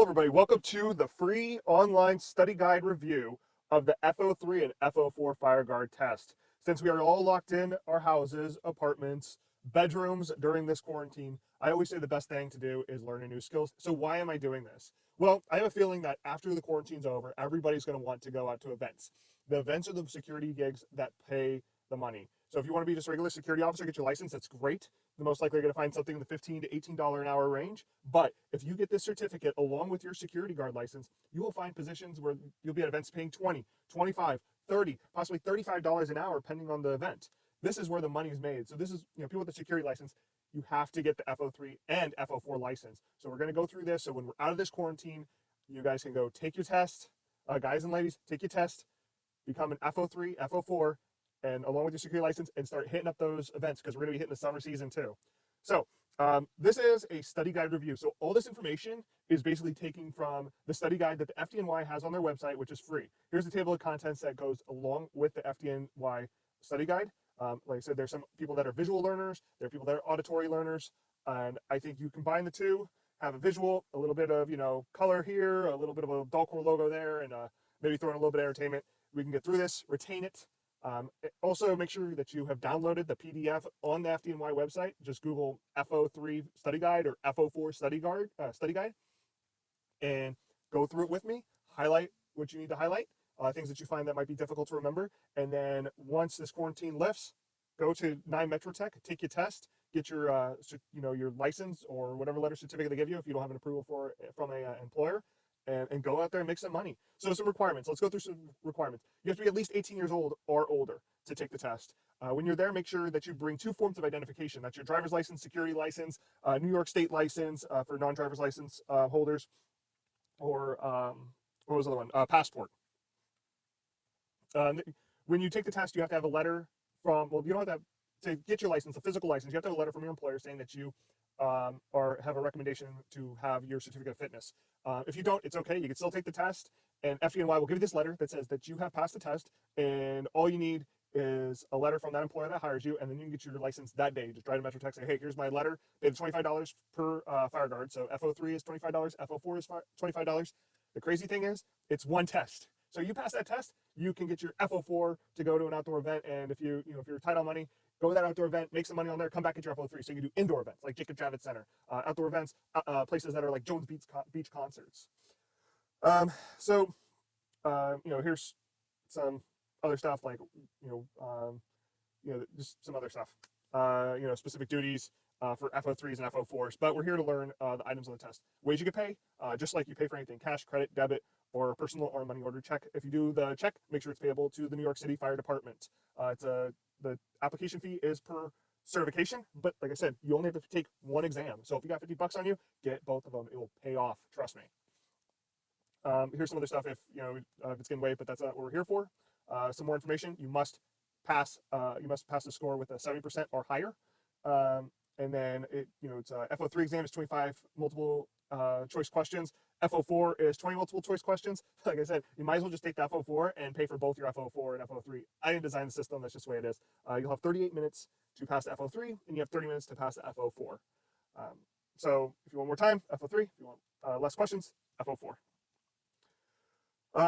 everybody, welcome to the free online study guide review of the F03 and F04 fire guard test. Since we are all locked in our houses, apartments, bedrooms during this quarantine, I always say the best thing to do is learn a new skills. So why am I doing this? Well, I have a feeling that after the quarantine's over, everybody's going to want to go out to events. The events are the security gigs that pay the money. So if you want to be just a regular security officer, get your license, that's great. The most likely you're going to find something in the $15 to $18 an hour range. But if you get this certificate along with your security guard license, you will find positions where you'll be at events paying $20, $25, $30, possibly $35 an hour, depending on the event. This is where the money is made. So this is, people with the security license, you have to get the F03 and F04 license. So we're going to go through this. So when we're out of this quarantine, you guys can go take your test. Guys and ladies, take your test, become an F03, F04, and along with your security license, and start hitting up those events, because we're going to be hitting the summer season too. So this is a study guide review. So all this information is basically taken from the study guide that the FDNY has on their website, which is free. Here's the table of contents that goes along with the FDNY study guide. Like I said, there's some people that are visual learners, there are people that are auditory learners, and I think you combine the two, have a visual, a little bit of color here, a little bit of a Dullcore logo there, and maybe throw in a little bit of entertainment. We can get through this, retain it. Also, make sure that you have downloaded the PDF on the FDNY website. Just Google F03 study guide or F04 study guide, and go through it with me. Highlight what you need to highlight, things that you find that might be difficult to remember. And then once this quarantine lifts, go to 9 Metro Tech, take your test, get your your license or whatever letter certificate they give you if you don't have an approval from a employer. And go out there and make some money. So some requirements. Let's go through some requirements. You have to be at least 18 years old or older to take the test. When you're there, make sure that you bring 2 forms of identification. That's your driver's license, security license, New York State license for non-driver's license holders, or what was the other one? Passport. When you take the test, you have to have a letter from, well, you don't have to get your license, a physical license. You have to have a letter from your employer saying that you or have a recommendation to have your certificate of fitness. If you don't, it's okay. You can still take the test, and FDNY will give you this letter that says that you have passed the test, and all you need is a letter from that employer that hires you, and then you can get your license that day. Just drive to Metro Tech, say, hey, here's my letter. They have $25 per fire guard. So F03 is $25, F04 is $25. The crazy thing is, it's one test. So you pass that test, you can get your F04 to go to an outdoor event, and if you're tight on money, go to that outdoor event, make some money on there, come back at your F03. So you can do indoor events like Jacob Javits Center, outdoor events, places that are like Jones Beach concerts. Here's some other stuff like, just some other stuff, specific duties for F03s and F04s. But we're here to learn the items on the test. Ways you can pay, just like you pay for anything, cash, credit, debit, or personal or money order check. If you do the check, make sure it's payable to the New York City Fire Department. The application fee is per certification, but like I said, you only have to take one exam. So if you got $50 on you, get both of them. It will pay off. Trust me. Here's some other stuff if it's getting late, but that's not what we're here for. Some more information. You must pass the score with a 70% or higher. And then it's F03 exam is 25 multiple choice questions. F04 is 20 multiple choice questions. Like I said, you might as well just take the F04 and pay for both your F04 and F03. I didn't design the system. That's just the way it is. You'll have 38 minutes to pass the F03, and you have 30 minutes to pass the F04. So if you want more time, F03. If you want less questions, F04.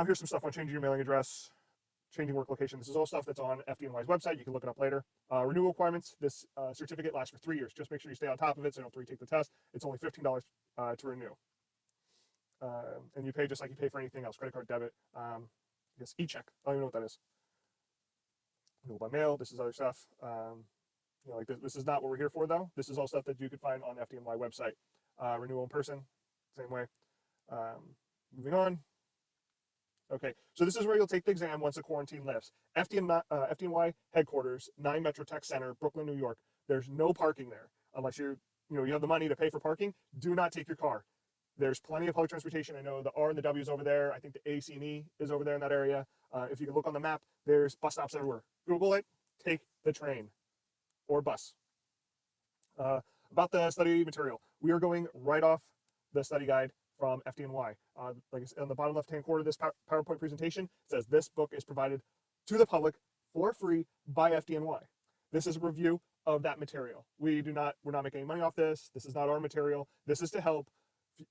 Here's some stuff on changing your mailing address, changing work location. This is all stuff that's on FDNY's website. You can look it up later. Renewal requirements. This certificate lasts for 3 years. Just make sure you stay on top of it so you don't have to retake the test. It's only $15 to renew. And you pay just like you pay for anything else, credit card, debit, I guess e-check. I don't even know what that is. Renewal by mail. This is other stuff. Like this is not what we're here for, though. This is all stuff that you could find on the FDNY website. Renewal in person, same way. Moving on. Okay, so this is where you'll take the exam once the quarantine lifts. FDNY headquarters, 9 Metro Tech Center, Brooklyn, New York. There's no parking there unless you have the money to pay for parking. Do not take your car. There's plenty of public transportation. I know the R and the W is over there. I think the A, C, and E is over there in that area. If you can look on the map, there's bus stops everywhere. Google it. Take the train or bus. About the study material, we are going right off the study guide from FDNY. Like I said, on the bottom left-hand corner of this PowerPoint presentation, it says this book is provided to the public for free by FDNY. This is a review of that material. We're not making any money off this. This is not our material. This is to help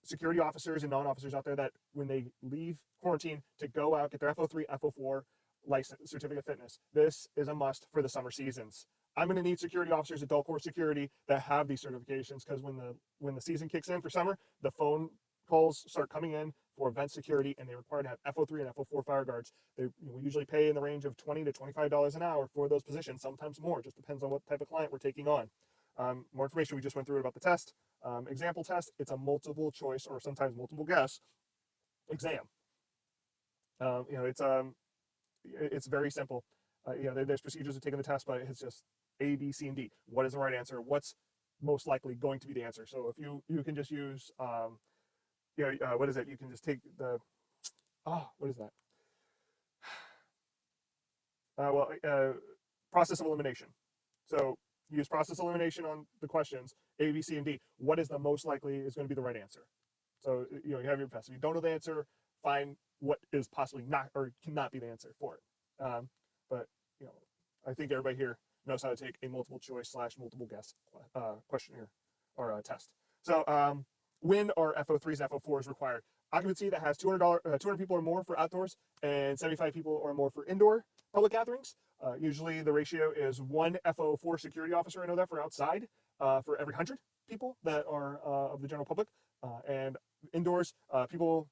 security officers and non-officers out there that when they leave quarantine to go out, get their F03, F04 license, certificate of fitness, this is a must for the summer seasons. I'm going to need security officers, adult court security, that have these certifications, because when the season kicks in for summer, the phone calls start coming in for event security, and they require to have F03 and F04 fire guards. We usually pay in the range of $20 to $25 an hour for those positions, sometimes more. Just depends on what type of client we're taking on. More information we just went through about the test. Example test, it's a multiple choice or sometimes multiple guess exam. It's very simple. There's procedures of taking the test, but it's just A, B, C, and D. What is the right answer? What's most likely going to be the answer? So if you can just use, what is it? You can just take the, what is that? Process of elimination. So use process elimination on the questions, A, B, C, and D. What is the most likely is going to be the right answer? So, you have your test. If you don't know the answer, find what is possibly not or cannot be the answer for it. But I think everybody here knows how to take a multiple choice / multiple guess questionnaire or test. So when are F03s and F04s required? Occupancy that has 200 people or more for outdoors and 75 people or more for indoor public gatherings. Usually the ratio is 1 F04 security officer, I know that, for outside for every 100 people that are of the general public. And indoors, people,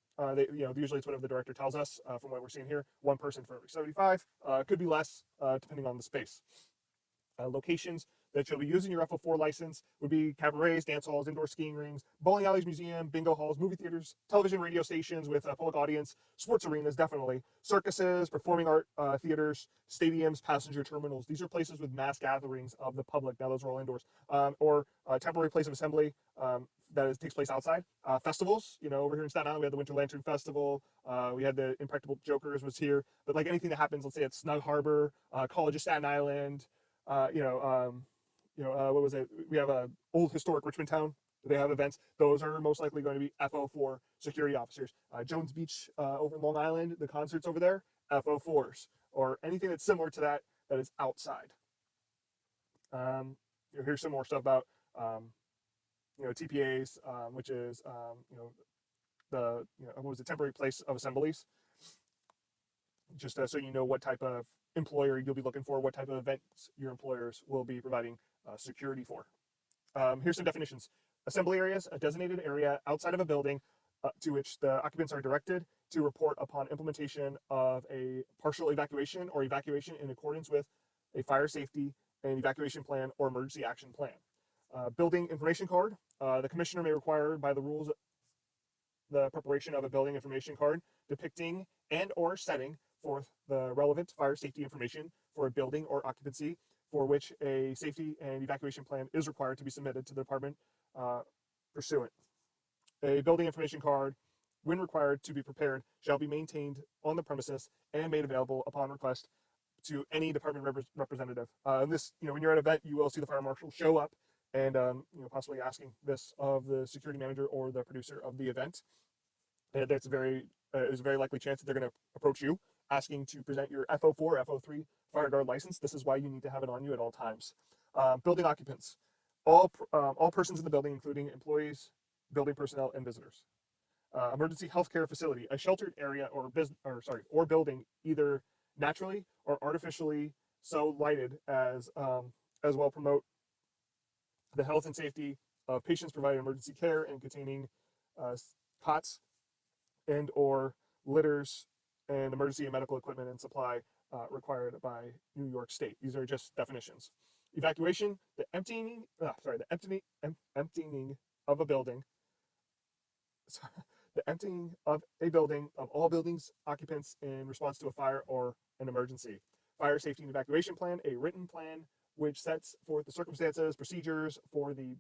usually it's whatever the director tells us from what we're seeing here, 1 person for every 75. Could be less depending on the space. Locations that you'll be using your F04 license would be cabarets, dance halls, indoor skiing rings, bowling alleys, museum, bingo halls, movie theaters, television, radio stations with a public audience, sports arenas, definitely, circuses, performing art theaters, stadiums, passenger terminals. These are places with mass gatherings of the public. Now those are all indoors. Or a temporary place of assembly takes place outside. Festivals, over here in Staten Island, we had the Winter Lantern Festival. We had the Impractical Jokers was here. But like anything that happens, let's say at Snug Harbor, College of Staten Island, what was it? We have a old historic Richmond town. They have events. Those are most likely going to be F04 security officers. Jones Beach over in Long Island, the concerts over there, F04s, or anything that's similar to that is outside. Here's some more stuff about TPAs, which is the temporary place of assemblies. Just so you know what type of employer you'll be looking for, what type of events your employers will be providing security for. Here's some definitions. Assembly areas, a designated area outside of a building to which the occupants are directed to report upon implementation of a partial evacuation or evacuation in accordance with a fire safety and evacuation plan or emergency action plan. Building information card. The commissioner may require by the rules the preparation of a building information card depicting and or setting forth the relevant fire safety information for a building or occupancy for which a safety and evacuation plan is required to be submitted to the department pursuant. A building information card, when required to be prepared, shall be maintained on the premises and made available upon request to any department representative. When you're at an event, you will see the fire marshal show up and possibly asking this of the security manager or the producer of the event. And there's a very likely chance that they're going to approach you asking to present your F04, F03 fire guard license. This is why you need to have it on you at all times. Building occupants. All persons in the building, including employees, building personnel, and visitors. Emergency healthcare facility, a sheltered area or building, either naturally or artificially so lighted as well promote the health and safety of patients providing emergency care and containing cots and or litters and emergency and medical equipment and supply required by New York State. These are just definitions. Evacuation, the emptying of a building. The emptying of a building of all buildings occupants in response to a fire or an emergency. Fire safety and evacuation plan, a written plan which sets forth the circumstances, procedures for the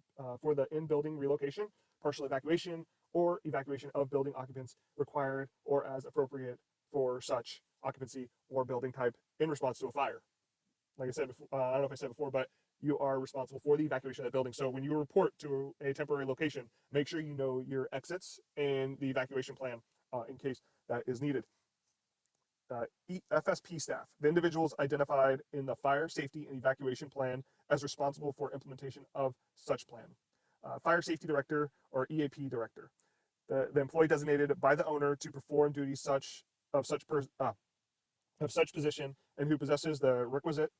in-building relocation, partial evacuation, or evacuation of building occupants required or as appropriate for such occupancy or building type in response to a fire. Like I said before, I don't know if I said before, but you are responsible for the evacuation of that building. So when you report to a temporary location, make sure you know your exits and the evacuation plan in case that is needed. FSP staff, the individuals identified in the fire safety and evacuation plan as responsible for implementation of such plan. Fire safety director or EAP director. The employee designated by the owner to perform duties of such position and who possesses the requisite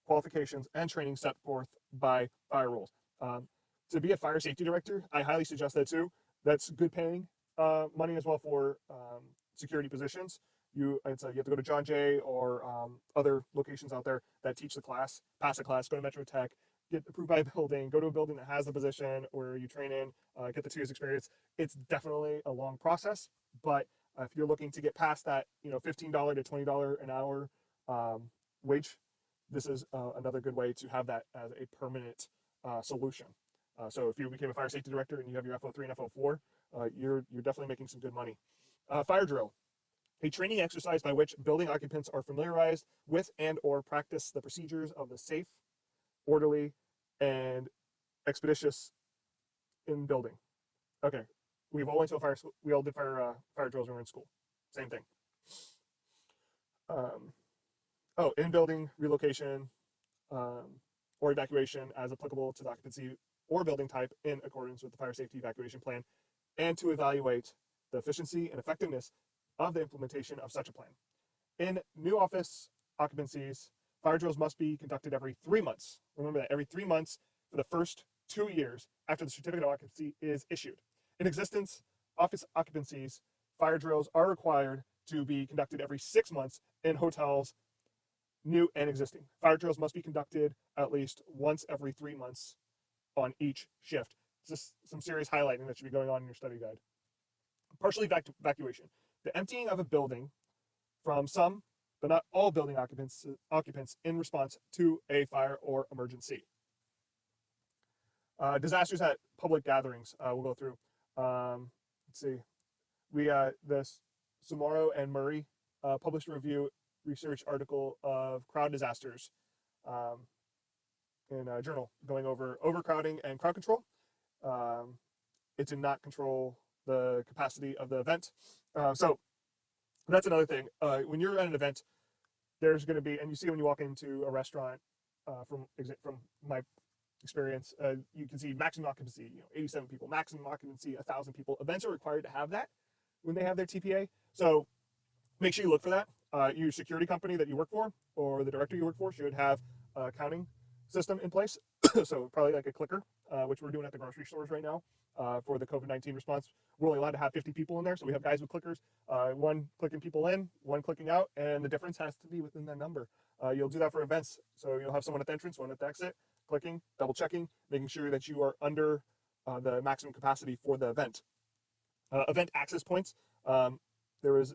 qualifications and training set forth by fire rules. Um, to be a fire safety director, I highly suggest that too. That's good paying money as well for security positions. You have to go to John Jay or other locations out there that teach the class, pass the class, go to Metro Tech, get approved by a building, go to a building that has the position where you train in, get the 2 years experience. It's definitely a long process, but if you're looking to get past that, $15 to $20 an hour wage, this is another good way to have that as a permanent solution. So if you became a fire safety director and you have your F03 and F04, you're definitely making some good money. Fire drill, a training exercise by which building occupants are familiarized with and or practice the procedures of the safe, orderly, and expeditious in building. Okay, we've all went to a fire school. We all did fire drills when we were in school. Same thing. In building relocation or evacuation as applicable to the occupancy or building type in accordance with the fire safety evacuation plan, and to evaluate the efficiency and effectiveness of the implementation of such a plan. In new office occupancies, fire drills must be conducted every 3 months. Remember that, every 3 months for the first 2 years after the certificate of occupancy is issued. In existence office occupancies, fire drills are required to be conducted every 6 months in hotels, new and existing. Fire drills must be conducted at least once every 3 months on each shift. Just some serious highlighting that should be going on in your study guide. Partial evacuation. The emptying of a building from some, but not all building occupants in response to a fire or emergency. Disasters at public gatherings. We'll go through. Let's see. This Samaro and Murray published a review research article of crowd disasters in a journal going over overcrowding and crowd control. It did not control the capacity of the event. So that's another thing. When you're at an event, there's going to be, and you see when you walk into a restaurant, from my experience, you can see maximum occupancy, 87 people, maximum occupancy, 1,000 people. Events are required to have that when they have their TPA. So make sure you look for that. Your security company that you work for or the director you work for should have a counting system in place. So probably like a clicker, which we're doing at the grocery stores right now for the COVID-19 response. We're only allowed to have 50 people in there. So we have guys with clickers, one clicking people in, one clicking out, and the difference has to be within that number. You'll do that for events. So you'll have someone at the entrance, one at the exit, clicking, double checking, making sure that you are under the maximum capacity for the event. Event access points. There's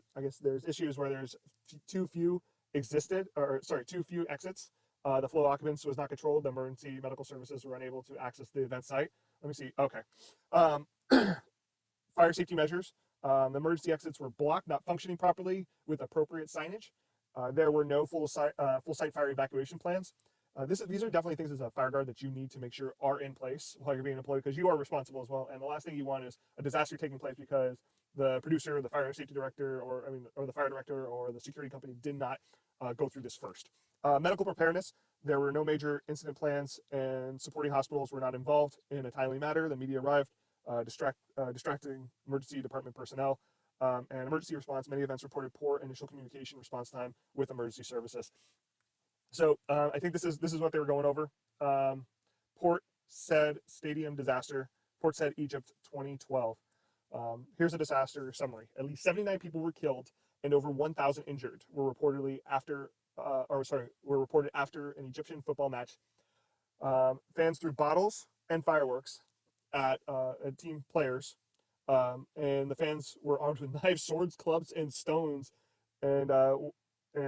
issues where there's too few exits. The flow of occupants was not controlled. The emergency medical services were unable to access the event site. Let me see. Okay. Fire safety measures. The emergency exits were blocked, not functioning properly with appropriate signage. There were no full site fire evacuation plans. These are definitely things as a fire guard that you need to make sure are in place while you're being employed, because you are responsible as well. And the last thing you want is a disaster taking place because the producer, the fire safety director, or the fire director or the security company did not go through this first. Medical preparedness. There were no major incident plans, and supporting hospitals were not involved in a timely manner. The media arrived, distracting emergency department personnel. And emergency response. Many events reported poor initial communication response time with emergency services. So I think this is what they were going over. Port Said Stadium disaster. Port Said Egypt 2012. Here's a disaster summary. At least 79 people were killed and over 1,000 injured were reported after an Egyptian football match. Fans threw bottles and fireworks at team players, and the fans were armed with knives, swords, clubs, and stones, and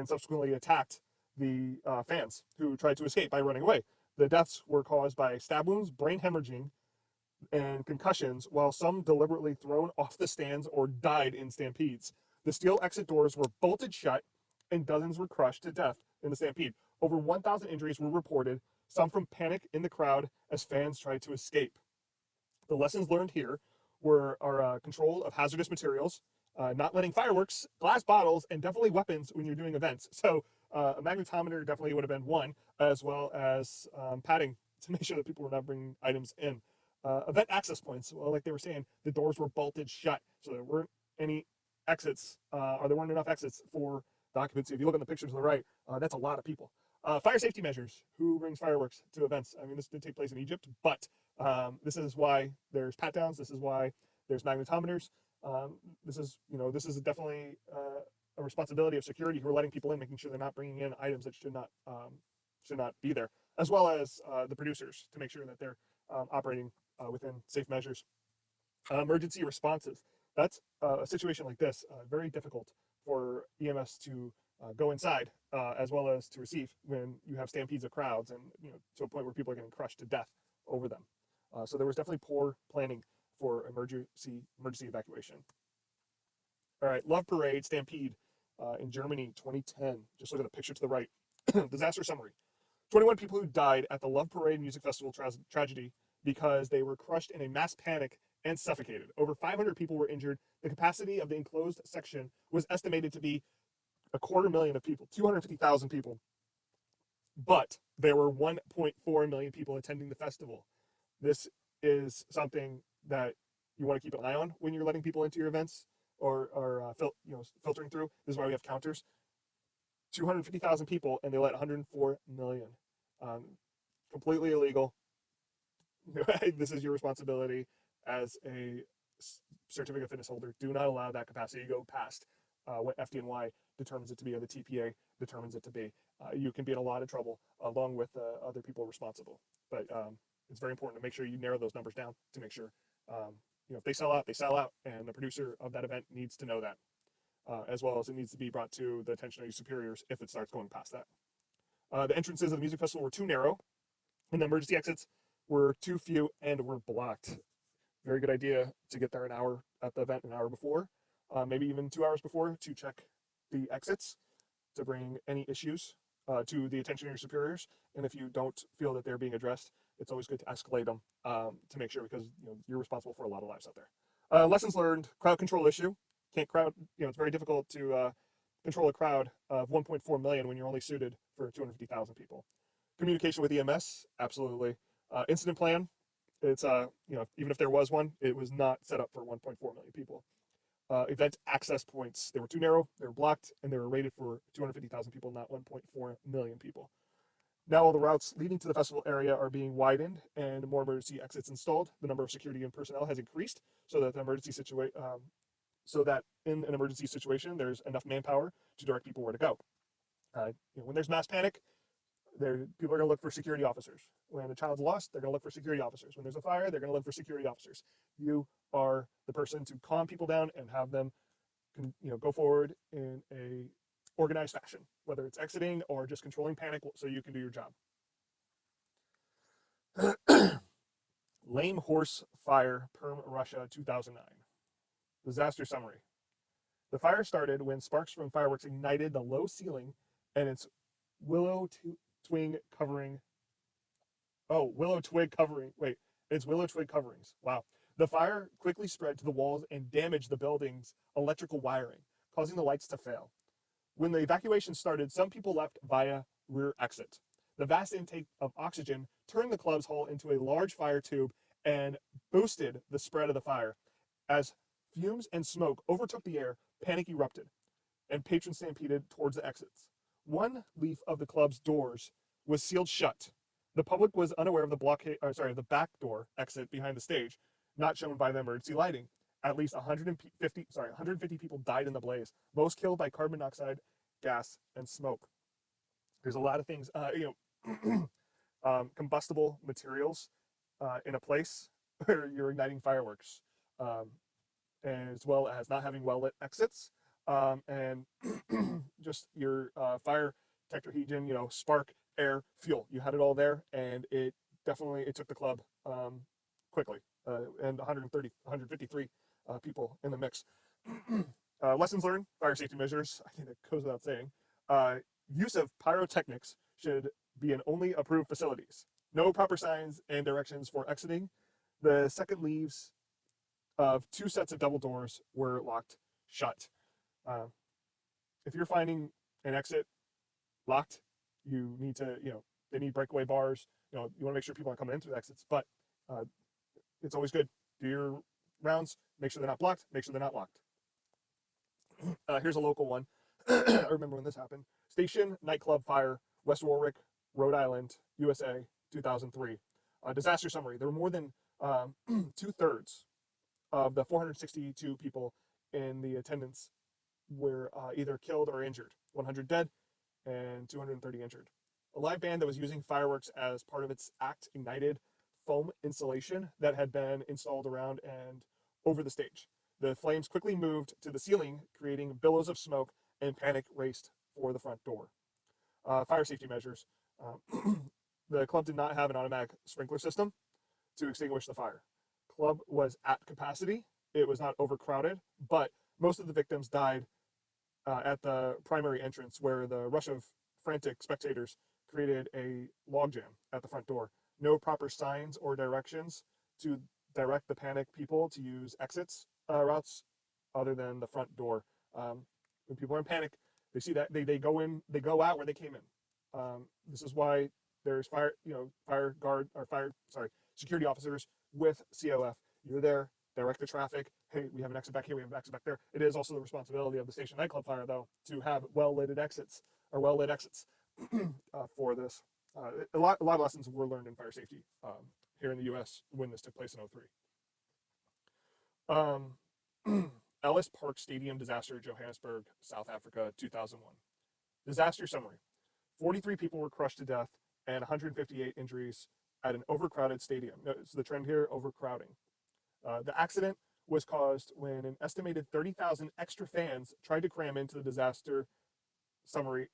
subsequently attacked the fans who tried to escape by running away. The deaths were caused by stab wounds, brain hemorrhaging, and concussions, while some deliberately thrown off the stands or died in stampedes. The steel exit doors were bolted shut, and dozens were crushed to death in the stampede. Over 1,000 injuries were reported, some from panic in the crowd as fans tried to escape. The lessons learned here were our control of hazardous materials, not letting fireworks, glass bottles, and definitely weapons when you're doing events. So a magnetometer definitely would have been one, as well as padding to make sure that people were not bringing items in. Event access points. Well, like they were saying, the doors were bolted shut, so there weren't any exits, or there weren't enough exits for the occupancy. If you look at the picture to the right, that's a lot of people. Fire safety measures. Who brings fireworks to events? I mean, this did take place in Egypt, but this is why there's pat downs. This is why there's magnetometers. This is, this is definitely a responsibility of security who are letting people in, making sure they're not bringing in items that should not be there, as well as the producers to make sure that they're operating within safe measures. Emergency responses. That's a situation like this, very difficult for EMS to go inside, as well as to receive when you have stampedes of crowds and to a point where people are getting crushed to death over them. So there was definitely poor planning for emergency evacuation. All right, Love Parade Stampede in Germany, 2010. Just look at the picture to the right. Disaster summary. 21 people who died at the Love Parade Music Festival tragedy because they were crushed in a mass panic and suffocated. Over 500 people were injured. The capacity of the enclosed section was estimated to be 250,000 people, 250,000 people. But there were 1.4 million people attending the festival. This is something that you want to keep an eye on when you're letting people into your events or filtering through. This is why we have counters. 250,000 people, and they let 104 million. Completely illegal. This is your responsibility as a certificate of fitness holder. Do not allow that capacity to go past what FDNY determines it to be, or the TPA determines it to be. You can be in a lot of trouble along with other people responsible. But it's very important to make sure you narrow those numbers down to make sure, if they sell out, they sell out, and the producer of that event needs to know that, as well as it needs to be brought to the attention of your superiors if it starts going past that. The entrances of the music festival were too narrow, and the emergency exits were too few and were blocked. Very good idea to get there an hour at the event, an hour before, maybe even 2 hours before, to check the exits, to bring any issues to the attention of your superiors. And if you don't feel that they're being addressed, it's always good to escalate them to make sure, because you're responsible for a lot of lives out there. Lessons learned: crowd control issue. Can't crowd. It's very difficult to control a crowd of 1.4 million when you're only suited for 250,000 people. Communication with EMS, absolutely. Incident plan. It's even if there was one, it was not set up for 1.4 million people. Event access points. They were too narrow, they were blocked, and they were rated for 250,000 people, not 1.4 million people. Now all the routes leading to the festival area are being widened and more emergency exits installed. The number of security and personnel has increased so that in an emergency situation, there's enough manpower to direct people where to go. When there's mass panic, people are going to look for security officers. When a child's lost, they're going to look for security officers. When there's a fire, they're going to look for security officers. You are the person to calm people down and have them go forward in a organized fashion, whether it's exiting or just controlling panic so you can do your job. Lame Horse Fire, Perm, Russia, 2009. Disaster summary. The fire started when sparks from fireworks ignited the low ceiling and its willow twig coverings. Wow. The fire quickly spread to the walls and damaged the building's electrical wiring, causing the lights to fail. When the evacuation started, some people left via rear exit. The vast intake of oxygen turned the club's hall into a large fire tube and boosted the spread of the fire. As fumes and smoke overtook the air, panic erupted, and patrons stampeded towards the exits. One leaf of the club's doors was sealed shut. The public was unaware of the back door exit behind the stage, not shown by the emergency lighting. At least 150 people died in the blaze, most killed by carbon monoxide gas and smoke. There's a lot of things, combustible materials in a place where you're igniting fireworks, as well as not having well-lit exits, and just your fire tetrahedron, spark, air, fuel. You had it all there, and it took the club quickly, and 153 people in the mix. Lessons learned: fire safety measures. I think that goes without saying. Use of pyrotechnics should be in only approved facilities. No proper signs and directions for exiting. The second leaves of 2 sets of double doors were locked shut. If you're finding an exit locked, you need to, they need breakaway bars. You want to make sure people aren't coming in through the exits, but it's always good. Do your rounds, make sure they're not blocked, make sure they're not locked. Here's a local one. I remember when this happened. Station Nightclub fire, West Warwick, Rhode Island, USA, 2003. Disaster summary. There were more than 2/3 of the 462 people in the attendance were either killed or injured. 100 dead and 230 injured. A live band that was using fireworks as part of its act ignited foam insulation that had been installed around and over the stage. The flames quickly moved to the ceiling, creating billows of smoke, and panic raced for the front door. Fire safety measures. The club did not have an automatic sprinkler system to extinguish the fire. Club was at capacity. It was not overcrowded, but most of the victims died at the primary entrance, where the rush of frantic spectators created a logjam at the front door. No proper signs or directions to direct the panicked people to use exits routes other than the front door. When people are in panic, they see that they go in, they go out where they came in. This is why there's security officers with COF. You're there, direct the traffic. Hey, we have an exit back here, we have an exit back there. It is also the responsibility of the station nightclub fire, though, to have well-lit exits for this. A lot of lessons were learned in fire safety here in the U.S. when this took place in 03. Ellis Park Stadium disaster, Johannesburg, South Africa, 2001. Disaster summary. 43 people were crushed to death and 158 injuries at an overcrowded stadium. Notice the trend here, overcrowding. The accident was caused when an estimated 30,000 extra fans tried to cram into the disaster summary.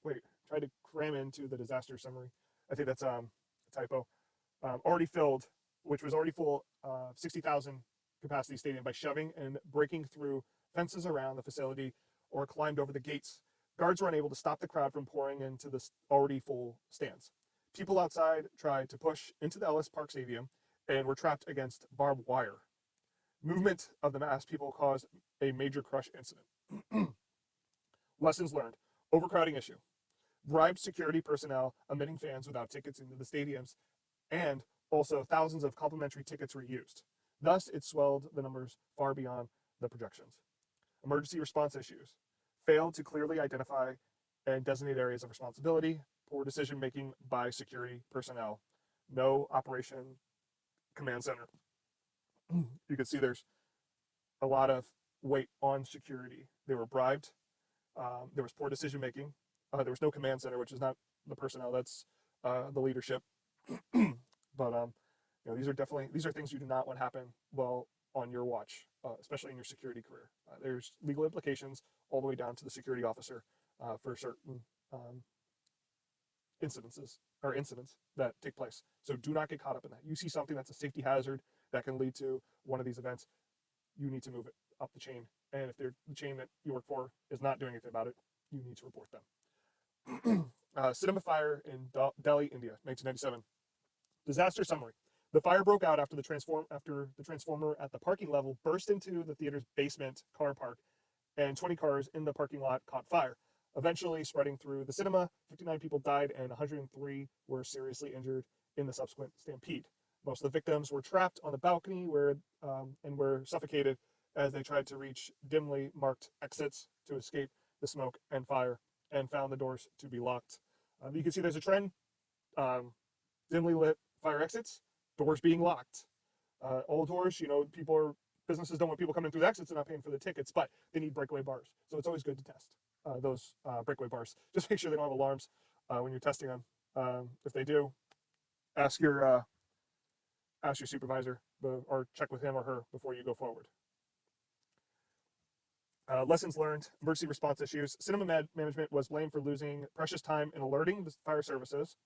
I think that's a typo. Already filled, which was already full, 60,000 capacity stadium by shoving and breaking through fences around the facility or climbed over the gates. Guards were unable to stop the crowd from pouring into the already full stands. People outside tried to push into the Ellis Park Stadium and were trapped against barbed wire. Movement of the mass people caused a major crush incident. Lessons learned. Overcrowding issue. Bribed security personnel admitting fans without tickets into the stadiums, and also thousands of complimentary tickets were used. Thus, it swelled the numbers far beyond the projections. Emergency response issues. Failed to clearly identify and designate areas of responsibility. Poor decision making by security personnel. No operation command center. You can see there's a lot of weight on security. They were bribed. There was poor decision making. There was no command center, which is not the personnel. That's the leadership. But these are things you do not want to happen while on your watch, especially in your security career. There's legal implications all the way down to the security officer for certain incidents that take place. So do not get caught up in that. You see something that's a safety hazard that can lead to one of these events, you need to move it up the chain. And if the chain that you work for is not doing anything about it, you need to report them. Cinema fire in Delhi, India, 1997. Disaster summary. The fire broke out after the transformer at the parking level burst into the theater's basement car park, and 20 cars in the parking lot caught fire, eventually spreading through the cinema. 59 people died and 103 were seriously injured in the subsequent stampede. Most of the victims were trapped on the balcony and were suffocated as they tried to reach dimly marked exits to escape the smoke and fire, and found the doors to be locked. You can see there's a trend. Dimly lit fire exits, doors being locked. All doors, businesses don't want people coming through the exits and not paying for the tickets, but they need breakaway bars. So it's always good to test those breakaway bars. Just make sure they don't have alarms when you're testing them. If they do, ask your supervisor or check with him or her before you go forward. Lessons learned, emergency response issues. Cinema management was blamed for losing precious time in alerting the fire services.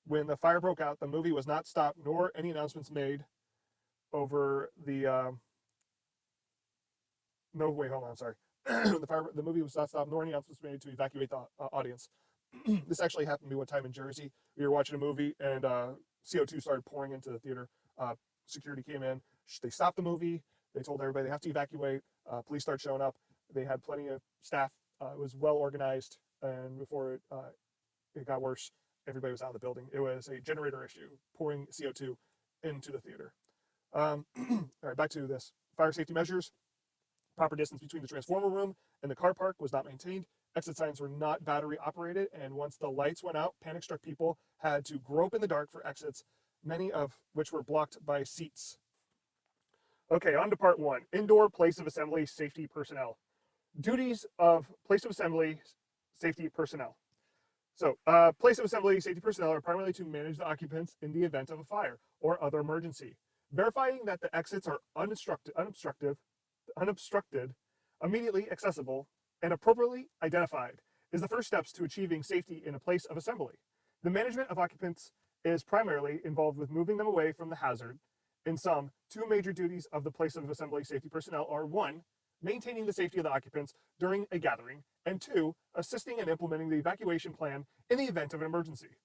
When the fire broke out, the movie was not stopped, nor any announcements made over the. The movie was not stopped, nor any announcements made to evacuate the audience. This actually happened to me one time in Jersey. We were watching a movie, and CO2 started pouring into the theater. Security came in. They stopped the movie. They told everybody they have to evacuate. Police started showing up. They had plenty of staff. It was well organized, and before it got worse, everybody was out of the building. It was a generator issue, pouring CO2 into the theater. All right, back to this. Fire safety measures. Proper distance between the transformer room and the car park was not maintained. Exit signs were not battery operated, and once the lights went out, panic-struck people had to grope in the dark for exits, many of which were blocked by seats. Okay, on to part one. Indoor place of assembly safety personnel. Duties of place of assembly safety personnel. So, place of assembly safety personnel are primarily to manage the occupants in the event of a fire or other emergency, verifying that the exits are unobstructed, immediately accessible, and appropriately identified is the first steps to achieving safety in a place of assembly. The management of occupants is primarily involved with moving them away from the hazard. In sum, two major duties of the place of assembly safety personnel are: one, maintaining the safety of the occupants during a gathering, and two, assisting and implementing the evacuation plan in the event of an emergency.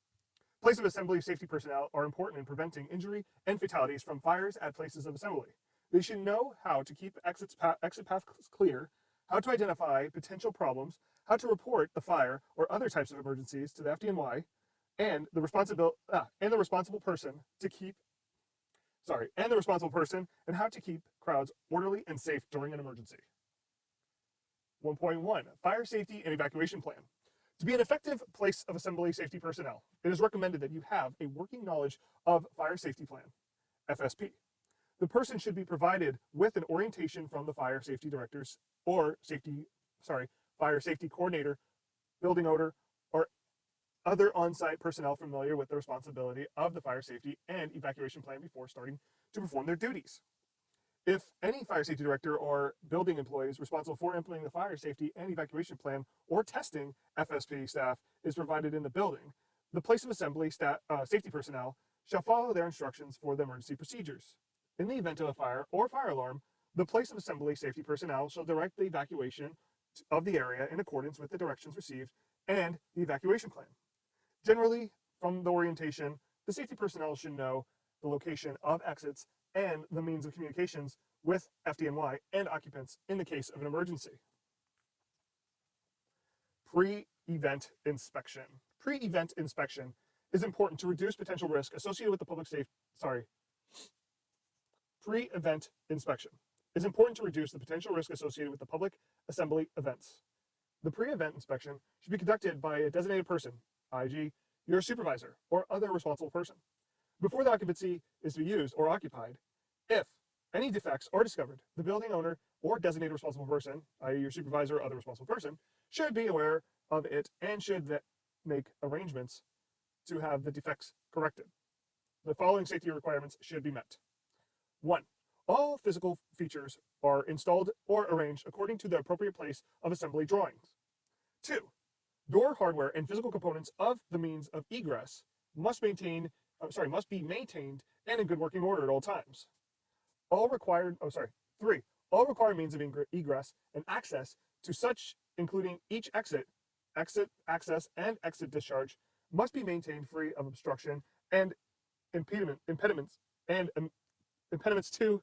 Place of assembly safety personnel are important in preventing injury and fatalities from fires at places of assembly. They should know how to keep exit paths clear, how to identify potential problems, how to report the fire or other types of emergencies to the FDNY, and the responsible person and how to keep crowds orderly and safe during an emergency. 1.1 Fire safety and evacuation plan. To be an effective place of assembly safety personnel, it is recommended that you have a working knowledge of fire safety plan, FSP. The person should be provided with an orientation from the fire safety directors or fire safety coordinator, building owner, or other on-site personnel familiar with the responsibility of the fire safety and evacuation plan before starting to perform their duties. If any fire safety director or building employees responsible for implementing the fire safety and evacuation plan or testing FSP staff is provided in the building, the place of assembly safety personnel shall follow their instructions for the emergency procedures. In the event of a fire or fire alarm, the place of assembly safety personnel shall direct the evacuation of the area in accordance with the directions received and the evacuation plan. Generally, from the orientation, the safety personnel should know the location of exits and the means of communications with FDNY and occupants in the case of an emergency. Pre-event inspection. Pre-event inspection is important to reduce potential risk associated with the public safety. Pre-event inspection is important to reduce the potential risk associated with the public assembly events. The pre-event inspection should be conducted by a designated person, i.e., your supervisor or other responsible person, before the occupancy is to be used or occupied. If any defects are discovered, the building owner or designated responsible person, i.e. your supervisor or other responsible person, should be aware of it and should make arrangements to have the defects corrected. The following safety requirements should be met. 1. All physical features are installed or arranged according to the appropriate place of assembly drawings. 2. Door hardware and physical components of the means of egress must be maintained and in good working order at all times. 3. All required means of egress and access to such, including each exit, access, and exit discharge, must be maintained free of obstruction and impediments to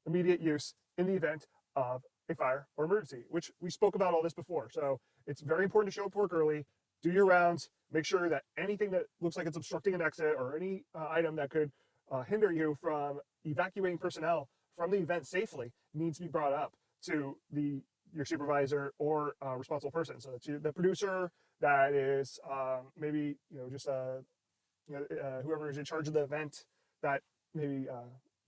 immediate use in the event of a fire or emergency, which we spoke about all this before. So it's very important to show up to work early, do your rounds, make sure that anything that looks like it's obstructing an exit or any item that could hinder you from evacuating personnel from the event safely needs to be brought up to your supervisor or responsible person. So that's the producer, that is maybe whoever is in charge of the event, that maybe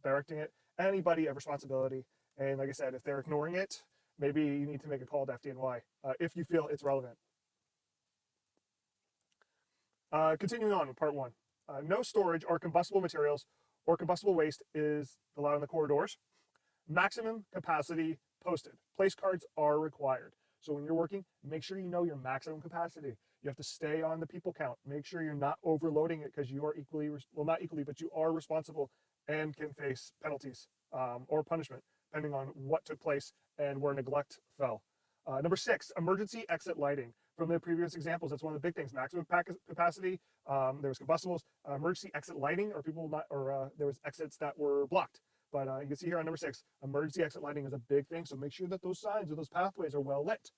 directing it, anybody of responsibility. And like I said, if they're ignoring it, maybe you need to make a call to FDNY if you feel it's relevant. Continuing on with part 1. No storage or combustible materials or combustible waste is allowed in the corridors. Maximum capacity posted. Place cards are required. So when you're working, make sure you know your maximum capacity. You have to stay on the people count. Make sure you're not overloading it, because you are not equally, but you are responsible and can face penalties or punishment, depending on what took place and where neglect fell. Number 6, emergency exit lighting. From the previous examples, that's one of the big things. Maximum capacity. There was combustibles. Emergency exit lighting, there was exits that were blocked. But you can see here on number 6, emergency exit lighting is a big thing. So make sure that those signs or those pathways are well lit.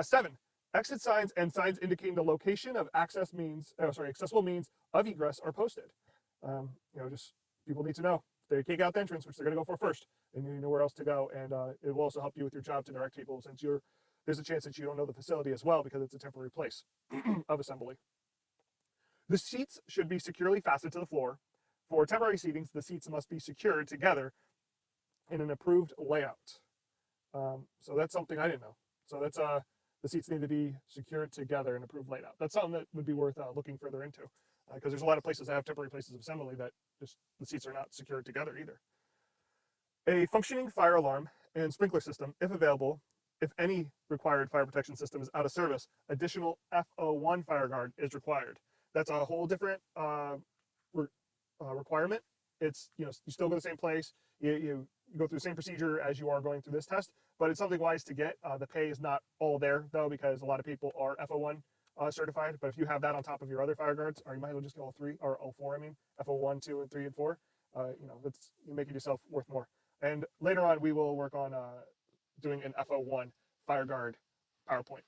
7, exit signs and signs indicating the location of accessible means of egress are posted. Just people need to know. they can't get out the entrance, which they're going to go for first, and you know where else to go. And it will also help you with your job to direct people, since there's a chance that you don't know the facility as well, because it's a temporary place of assembly. The seats should be securely fastened to the floor. For temporary seatings, the seats must be secured together in an approved layout. So that's something I didn't know. So that's the seats need to be secured together in approved layout. That's something that would be worth looking further into, because there's a lot of places that have temporary places of assembly that just the seats are not secured together either. A functioning fire alarm and sprinkler system, if available. If any required fire protection system is out of service, additional F01 fire guard is required. That's a whole different requirement. It's, you still go to the same place, you go through the same procedure as you are going through this test, but it's something wise to get. The pay is not all there though, because a lot of people are F01 certified. But if you have that on top of your other fire guards, or you might as well just get 03 or 04, I mean F01, 2, and 3 and 4. You're making yourself worth more. And later on, we will work on doing an F01 fire guard PowerPoint.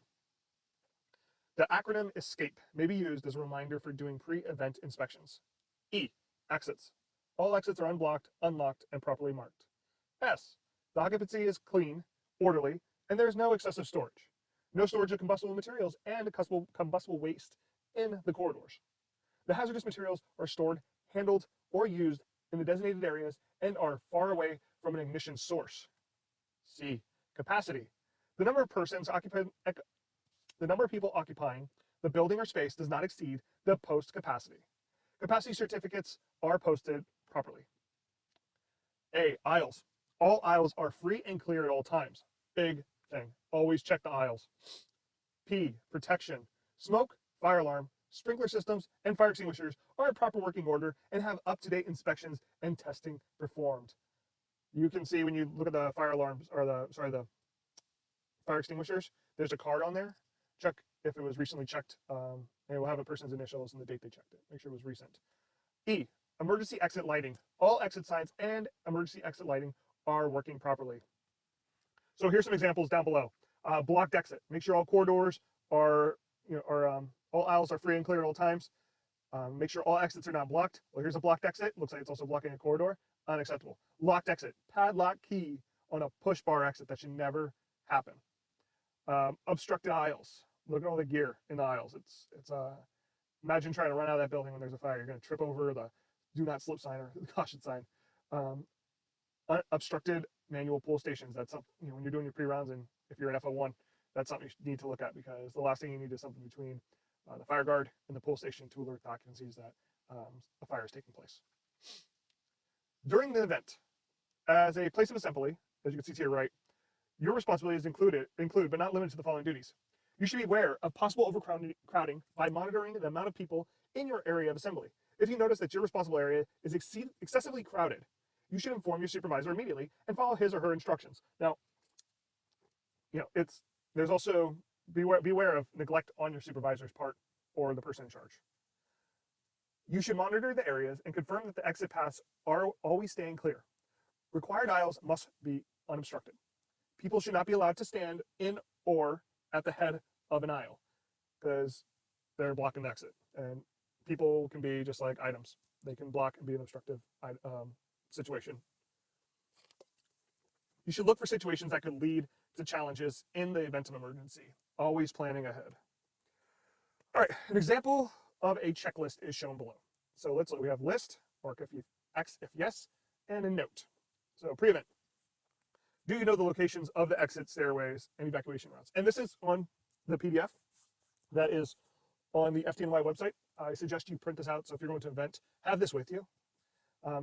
The acronym ESCAPE may be used as a reminder for doing pre-event inspections. E, exits. All exits are unblocked, unlocked, and properly marked. S, the occupancy is clean, orderly, and there is no excessive storage. No storage of combustible materials and combustible waste in the corridors. The hazardous materials are stored, handled, or used in the designated areas and are far away from an ignition source. C, capacity. The number of people occupying the building or space does not exceed the post capacity. Capacity certificates are posted properly. A, aisles. All aisles are free and clear at all times. Big thing. Always check the aisles. P, protection. Smoke, fire alarm, sprinkler systems, and fire extinguishers are in proper working order and have up-to-date inspections and testing performed. You can see when you look at the fire alarms, or the fire extinguishers, there's a card on there. Check if it was recently checked. And it will have a person's initials and the date they checked it. Make sure it was recent. E, emergency exit lighting. All exit signs and emergency exit lighting are working properly. So here's some examples down below. Blocked exit. Make sure all corridors are, all aisles are free and clear at all times. Make sure all exits are not blocked. Well, here's a blocked exit. Looks like it's also blocking a corridor. Unacceptable. Locked exit. Padlock key on a push bar exit. That should never happen. Obstructed aisles. Look at all the gear in the aisles. Imagine trying to run out of that building when there's a fire. You're going to trip over the do not slip sign or the caution sign. Obstructed manual pull stations. That's something, when you're doing your pre-rounds, and if you're an F01, that's something you need to look at, because the last thing you need is something between the fire guard and the pull station to alert the occupancies that a fire is taking place. During the event, as a place of assembly, as you can see to your right, your responsibilities include but not limited to the following duties. You should be aware of possible overcrowding by monitoring the amount of people in your area of assembly. If you notice that your responsible area is excessively crowded, you should inform your supervisor immediately and follow his or her instructions. Now, there's also beware of neglect on your supervisor's part or the person in charge. You should monitor the areas and confirm that the exit paths are always staying clear. Required aisles must be unobstructed. People should not be allowed to stand in or at the head of an aisle, because they're blocking the exit. And people can be just like items. They can block and be an obstructive situation. You should look for situations that could lead to challenges in the event of emergency. Always planning ahead. All right, an example of a checklist is shown below. So let's look. We have list, mark if X if yes, and a note. So pre-event. Do you know the locations of the exit, stairways, and evacuation routes? And this is on the PDF that is on the FTNY website. I suggest you print this out, so if you're going to an event, have this with you.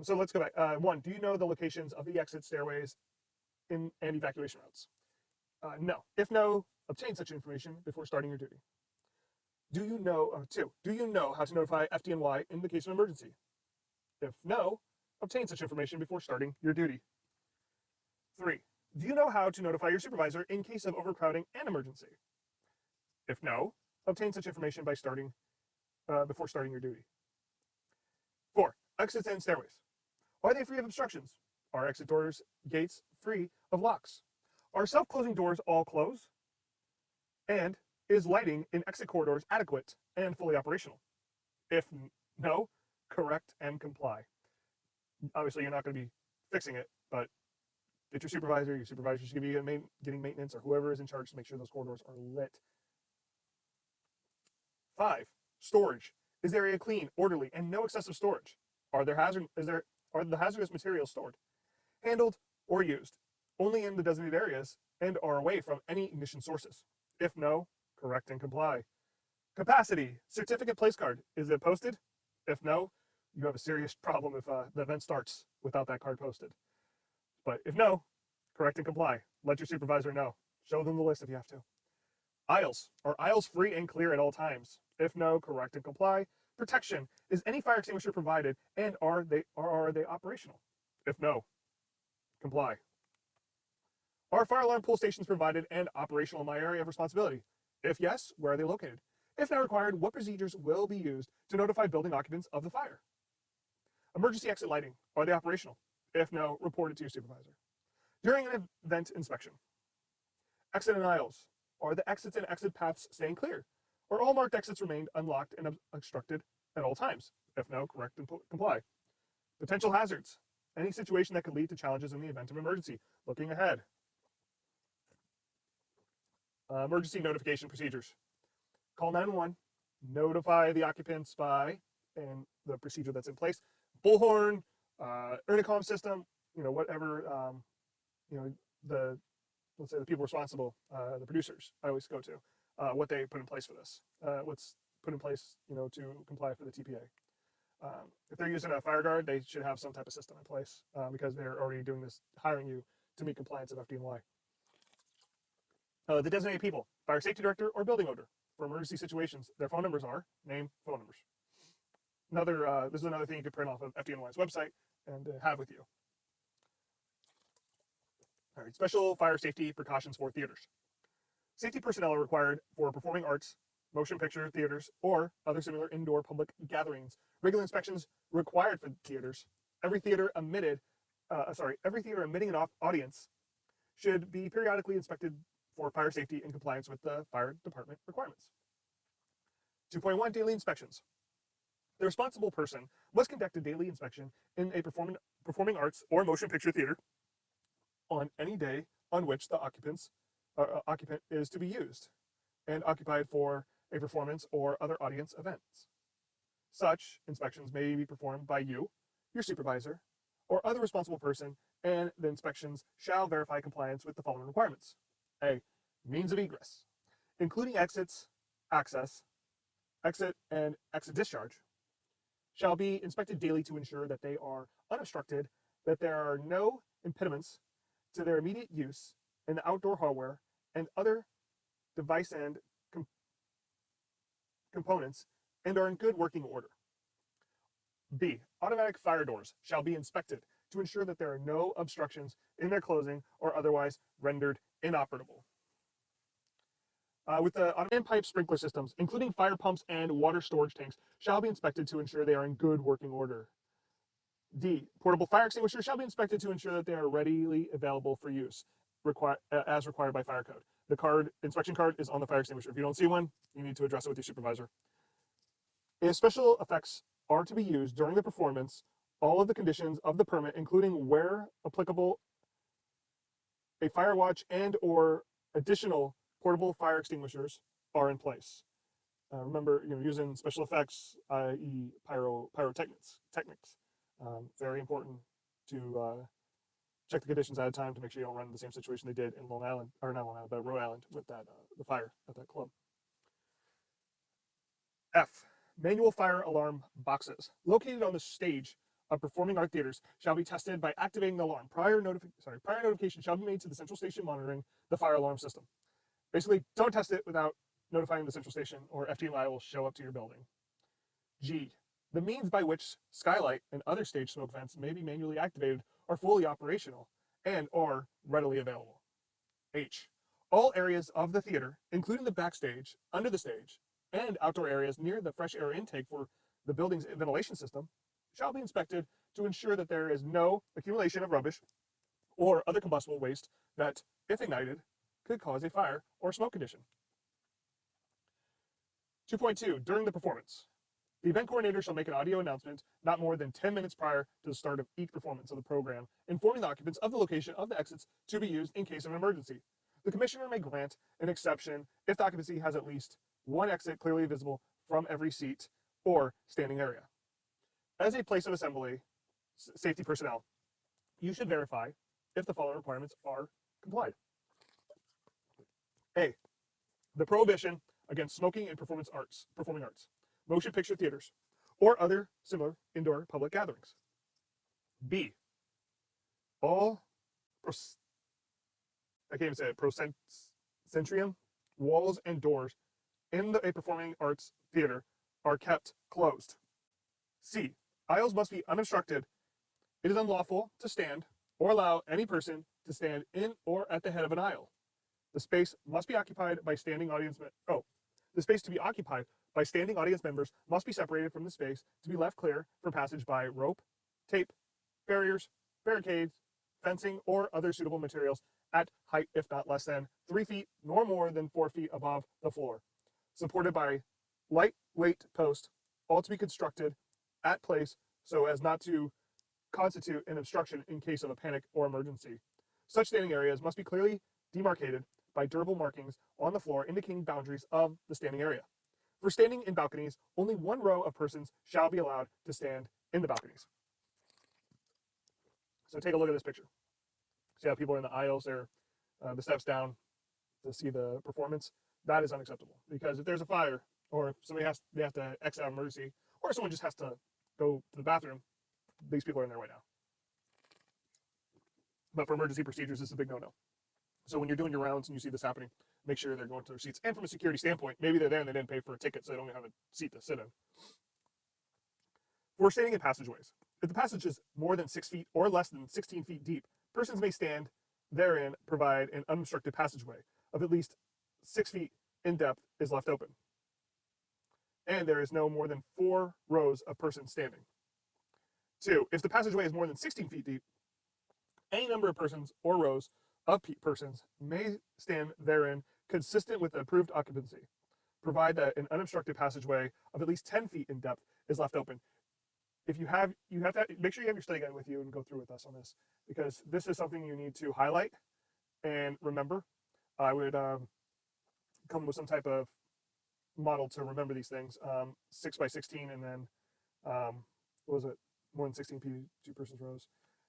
So let's go back. 1, do you know the locations of the exit, stairways, and evacuation routes? No. If no, obtain such information before starting your duty. 2, do you know how to notify FDNY in the case of emergency? If no, obtain such information before starting your duty. 3, do you know how to notify your supervisor in case of overcrowding and emergency? If no, obtain such information by before starting your duty. 4, exits and stairways. Are they free of obstructions? Are exit doors, gates free of locks? Are self-closing doors all closed? And is lighting in exit corridors adequate and fully operational? If no, correct and comply. Obviously, you're not going to be fixing it, but get your supervisor. Your supervisor should be getting maintenance, or whoever is in charge to make sure those corridors are lit. 5. Storage. Is the area clean, orderly, and no excessive storage? Are the hazardous materials stored, handled, or used only in the designated areas and are away from any ignition sources? If no, correct and comply. Capacity. Certificate place card. Is it posted? If no, you have a serious problem if the event starts without that card posted. But if no, correct and comply. Let your supervisor know. Show them the list if you have to. Aisles. Are aisles free and clear at all times? If no, correct and comply. Protection. Is any fire extinguisher provided, and are they operational? If no, comply. Are fire alarm pull stations provided and operational in my area of responsibility? If yes, where are they located? If not required, what procedures will be used to notify building occupants of the fire? Emergency exit lighting. Are they operational? If no, report it to your supervisor. During an event inspection. Exit and aisles. Are the exits and exit paths staying clear? Or all marked exits remained unlocked and obstructed at all times? If no, correct and comply. Potential hazards. Any situation that could lead to challenges in the event of emergency. Looking ahead. Emergency notification procedures. Call 911. Notify the occupants by, and the procedure that's in place, bullhorn, intercom system, whatever, let's say the people responsible, the producers I always go to, what they put in place for this, what's put in place, to comply for the TPA. If they're using a fire guard, they should have some type of system in place because they're already doing this, hiring you to meet compliance of FDNY. The designated people, fire safety director or building owner. For emergency situations, their phone numbers are name, phone numbers. This is another thing you could print off of FDNY's website and have with you. All right, special fire safety precautions for theaters. Safety personnel are required for performing arts, motion picture theaters, or other similar indoor public gatherings. Regular inspections required for theaters. Every theater emitting an audience should be periodically inspected for fire safety in compliance with the fire department requirements. 2.1 Daily inspections. The responsible person must conduct a daily inspection in a performing arts or motion picture theater on any day on which the occupant is to be used and occupied for a performance or other audience events. Such inspections may be performed by you, your supervisor, or other responsible person, and the inspections shall verify compliance with the following requirements. A. Means of egress, including exits, access, exit, and exit discharge, shall be inspected daily to ensure that they are unobstructed, that there are no impediments to their immediate use in the outdoor hardware and other device and components, and are in good working order. B. Automatic fire doors shall be inspected to ensure that there are no obstructions in their closing or otherwise rendered inoperable. With the automated pipe sprinkler systems, including fire pumps and water storage tanks, shall be inspected to ensure they are in good working order. D. Portable fire extinguishers shall be inspected to ensure that they are readily available for use, as required by fire code. The inspection card is on the fire extinguisher. If you don't see one, you need to address it with your supervisor. If special effects are to be used during the performance, all of the conditions of the permit, including where applicable, a fire watch and or additional portable fire extinguishers are in place. Remember, using special effects, i.e. pyrotechnics. Very important to check the conditions at a time to make sure you don't run into the same situation they did in Long Island, or not Long Island, but Rhode Island with that the fire at that club. F. Manual fire alarm boxes located on the stage of performing art theaters shall be tested by activating the alarm. Prior notification shall be made to the central station monitoring the fire alarm system. Basically, don't test it without notifying the central station, or FDNY will show up to your building. G. The means by which skylight and other stage smoke vents may be manually activated are fully operational and are readily available. H. All areas of the theater, including the backstage, under the stage, and outdoor areas near the fresh air intake for the building's ventilation system, shall be inspected to ensure that there is no accumulation of rubbish or other combustible waste that, if ignited, could cause a fire or smoke condition. 2.2. During the performance. The event coordinator shall make an audio announcement not more than 10 minutes prior to the start of each performance of the program, informing the occupants of the location of the exits to be used in case of an emergency. The commissioner may grant an exception if the occupancy has at least one exit clearly visible from every seat or standing area. As a place of assembly, safety personnel, you should verify if the following requirements are complied. A, the prohibition against smoking in performing arts, motion picture theaters, or other similar indoor public gatherings. B, all procentrium walls and doors in a performing arts theater are kept closed. C, aisles must be unobstructed. It is unlawful to stand or allow any person to stand in or at the head of an aisle. The space must be occupied by standing audience. The space to be occupied by standing audience members must be separated from the space to be left clear for passage by rope, tape, barriers, barricades, fencing, or other suitable materials at height if not less than 3 feet nor more than 4 feet above the floor, supported by lightweight posts, all to be constructed at place so as not to constitute an obstruction in case of a panic or emergency. Such standing areas must be clearly demarcated by durable markings on the floor indicating boundaries of the standing area. For standing in balconies, only one row of persons shall be allowed to stand in the balconies. So take a look at this picture. See how people are in the aisles, they're the steps down to see the performance. That is unacceptable, because if there's a fire or if they have to exit out of emergency, or someone just has to go to the bathroom, these people are in their way now. But for emergency procedures, this is a big no-no. So when you're doing your rounds and you see this happening, make sure they're going to their seats. And from a security standpoint, maybe they're there and they didn't pay for a ticket, so they don't have a seat to sit in. For standing in passageways, if the passage is more than 6 feet or less than 16 feet deep, persons may stand therein, provide an unobstructed passageway of at least 6 feet in depth is left open, and there is no more than 4 rows of persons standing. 2, if the passageway is more than 16 feet deep, any number of persons or rows of persons may stand therein consistent with the approved occupancy, provide that an unobstructed passageway of at least 10 feet in depth is left open. If you have to make sure you have your study guide with you and go through with us on this, because this is something you need to highlight and remember. I would come with some type of model to remember these things, 6 by 16, and then what was it, more than 16 two persons rows,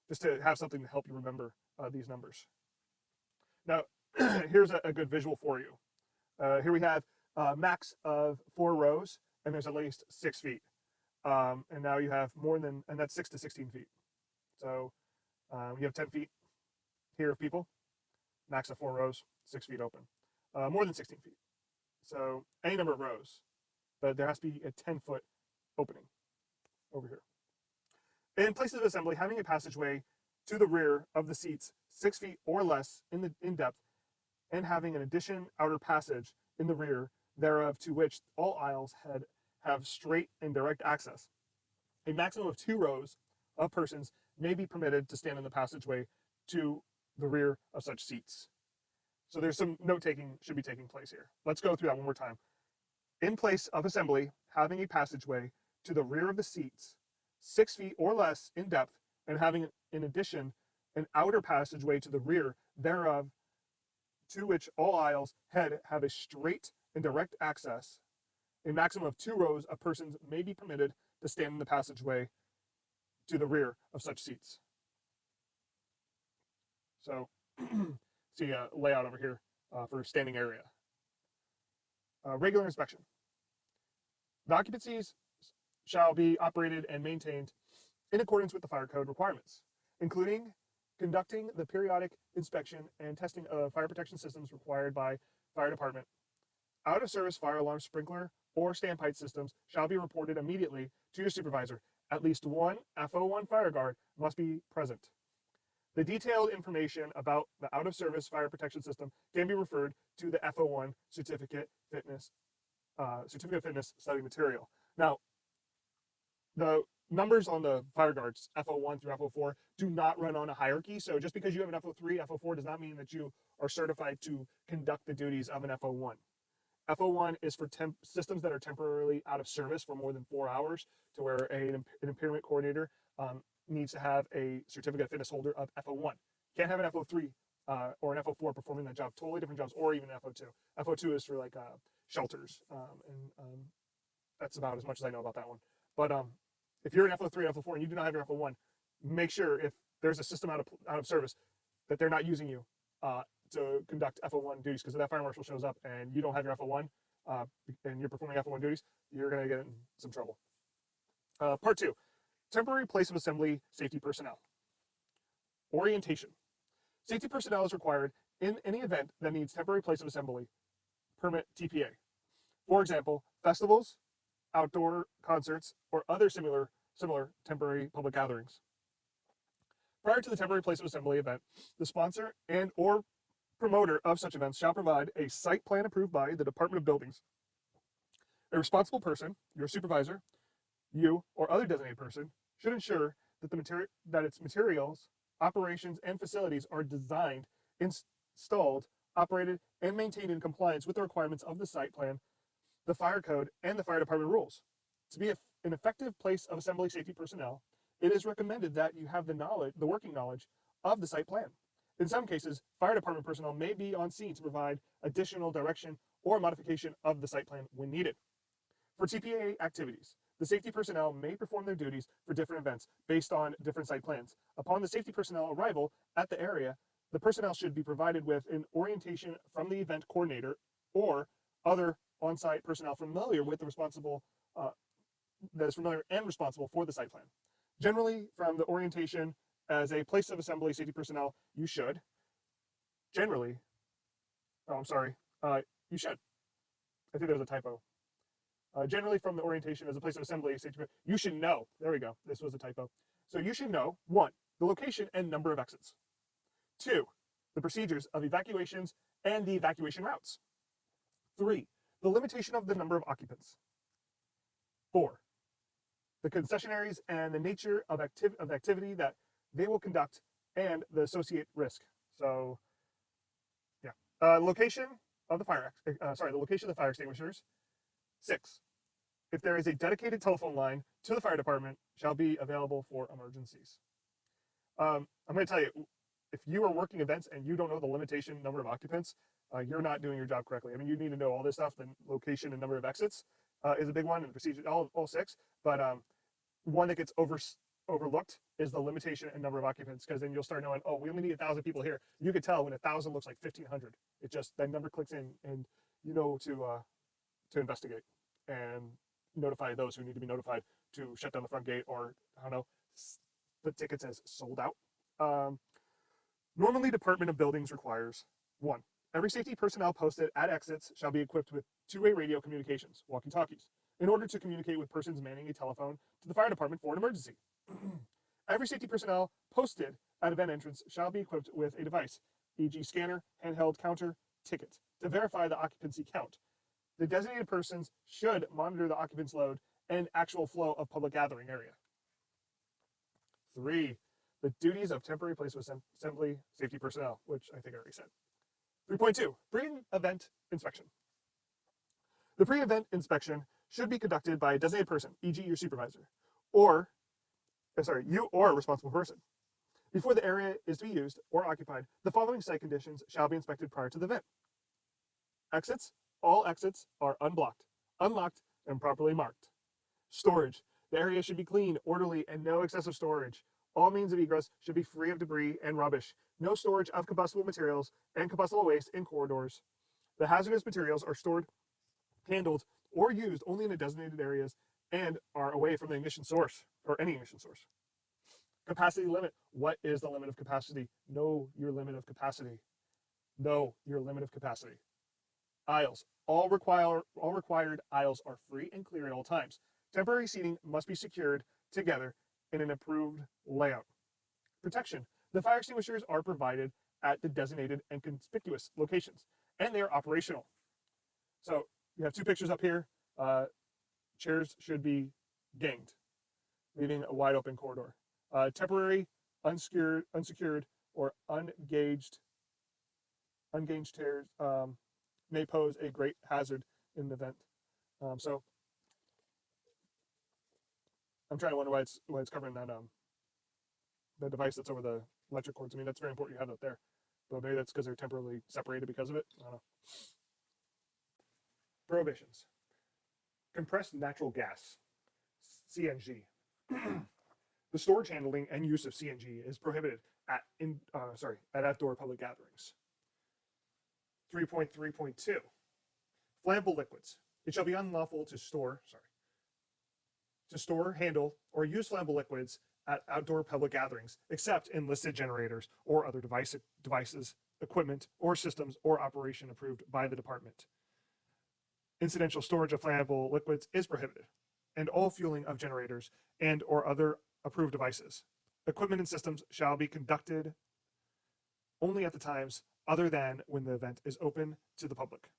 just to have something to help you remember these numbers. Now, here's a good visual for you. Here we have max of 4 rows, and there's at least 6 feet. And now you have more than, and that's 6 to 16 feet. So you have 10 feet here of people, max of 4 rows, 6 feet open. More than 16 feet. So any number of rows, but there has to be a 10-foot opening over here. In places of assembly, having a passageway to the rear of the seats 6 feet or less in depth, and having an addition outer passage in the rear thereof to which all aisles have straight and direct access. A maximum of 2 rows of persons may be permitted to stand in the passageway to the rear of such seats. So there's some note-taking should be taking place here. Let's go through that one more time. In place of assembly, having a passageway to the rear of the seats 6 feet or less in depth, and having, in addition, an outer passageway to the rear thereof to which all aisles have a straight and direct access. A maximum of 2 rows of persons may be permitted to stand in the passageway to the rear of such seats. So, see a layout over here for standing area. Regular inspection. The occupancies shall be operated and maintained in accordance with the fire code requirements, including conducting the periodic inspection and testing of fire protection systems required by fire department. Out of service fire alarm sprinkler or Stampede systems shall be reported immediately to your supervisor. At least one F01 fire guard must be present. The detailed information about the out of service fire protection system can be referred to the F01 certificate of fitness study material. Now, the numbers on the fire guards, F01 through F04, do not run on a hierarchy. So just because you have an F03, F04 does not mean that you are certified to conduct the duties of an F01. F01 is for systems that are temporarily out of service for more than 4 hours, to where an impairment coordinator needs to have a certificate of fitness holder of F01. Can't have an F03 or an F04 performing that job. Totally different jobs, or even F02. F02 is for like shelters, and that's about as much as I know about that one. But if you're an F03, F04, and you do not have your F01, make sure if there's a system out of service that they're not using you to conduct F01 duties, because if that fire marshal shows up and you don't have your F01 and you're performing F01 duties, you're going to get in some trouble. Part 2, temporary place of assembly safety personnel. Orientation. Safety personnel is required in any event that needs temporary place of assembly permit TPA. For example, festivals, outdoor concerts, or other similar temporary public gatherings. Prior to the temporary place of assembly event, the sponsor and or promoter of such events shall provide a site plan approved by the Department of Buildings. A responsible person, your supervisor, you, or other designated person, should ensure that its materials, operations, and facilities are designed, installed, operated, and maintained in compliance with the requirements of the site plan, the fire code, and the fire department rules. To be an effective place of assembly safety personnel, it is recommended that you have the working knowledge of the site plan. In some cases, fire department personnel may be on scene to provide additional direction or modification of the site plan when needed. For TPA activities, the safety personnel may perform their duties for different events based on different site plans. Upon the safety personnel arrival at the area, the personnel should be provided with an orientation from the event coordinator or other on-site personnel familiar with that is familiar and responsible for the site plan. Generally, from the orientation as a place of assembly safety personnel, you should. You should. I think there was a typo. Generally, from the orientation as a place of assembly safety, you should know. There we go. This was a typo. So you should know: 1, the location and number of exits. 2, the procedures of evacuations and the evacuation routes. 3, the limitation of the number of occupants. 4, the concessionaries and the nature of activity that they will conduct and the associated risk. So, yeah. Location of the fire extinguishers. 6, if there is a dedicated telephone line to the fire department, shall be available for emergencies. I'm going to tell you, if you are working events and you don't know the limitation number of occupants, you're not doing your job correctly. I mean, you need to know all this stuff. The location and number of exits is a big one, and the procedure, all 6. But one that gets overlooked is the limitation and number of occupants, because then you'll start knowing, oh, we only need 1,000 people here. You could tell when 1,000 looks like 1,500. It just, that number clicks in, and you know to investigate and notify those who need to be notified to shut down the front gate, or I don't know, the ticket says sold out. Normally, Department of Buildings requires: 1, every safety personnel posted at exits shall be equipped with two-way radio communications, walkie-talkies, in order to communicate with persons manning a telephone to the fire department for an emergency. Every safety personnel posted at event entrance shall be equipped with a device, e.g. scanner, handheld counter, ticket, to verify the occupancy count. The designated persons should monitor the occupants load and actual flow of public gathering area. 3, the duties of temporary place of assembly safety personnel, which I think I already said. 3.2, pre-event inspection. The pre-event inspection should be conducted by a designated person, e.g. your supervisor, you or a responsible person. Before the area is to be used or occupied, the following site conditions shall be inspected prior to the event. Exits. All exits are unblocked, unlocked, and properly marked. Storage. The area should be clean, orderly, and no excessive storage. All means of egress should be free of debris and rubbish. No storage of combustible materials and combustible waste in corridors. The hazardous materials are stored, handled, or used only in the designated areas and are away from the ignition source, or any ignition source. Capacity limit. What is the limit of capacity? Know your limit of capacity. Know your limit of capacity. Aisles. All required aisles are free and clear at all times. Temporary seating must be secured together in an approved layout. Protection. The fire extinguishers are provided at the designated and conspicuous locations, and they are operational. So you have 2 pictures up here. Chairs should be ganged, leaving a wide open corridor. Temporary, unsecured, or ungauged chairs may pose a great hazard in the event. So I'm trying to wonder why it's covering that the device that's over the electric cords. I mean, that's very important you have that there, but maybe that's because they're temporarily separated because of it. I don't know. Prohibitions. Compressed natural gas, CNG. The storage, handling, and use of CNG is prohibited at outdoor public gatherings. 3.3.2. Flammable liquids. It shall be unlawful to store, handle, or use flammable liquids at outdoor public gatherings, except in listed generators or other devices, equipment, or systems or operation approved by the department. Incidental storage of flammable liquids is prohibited, and all fueling of generators and or other approved devices, equipment, and systems shall be conducted only at the times other than when the event is open to the public.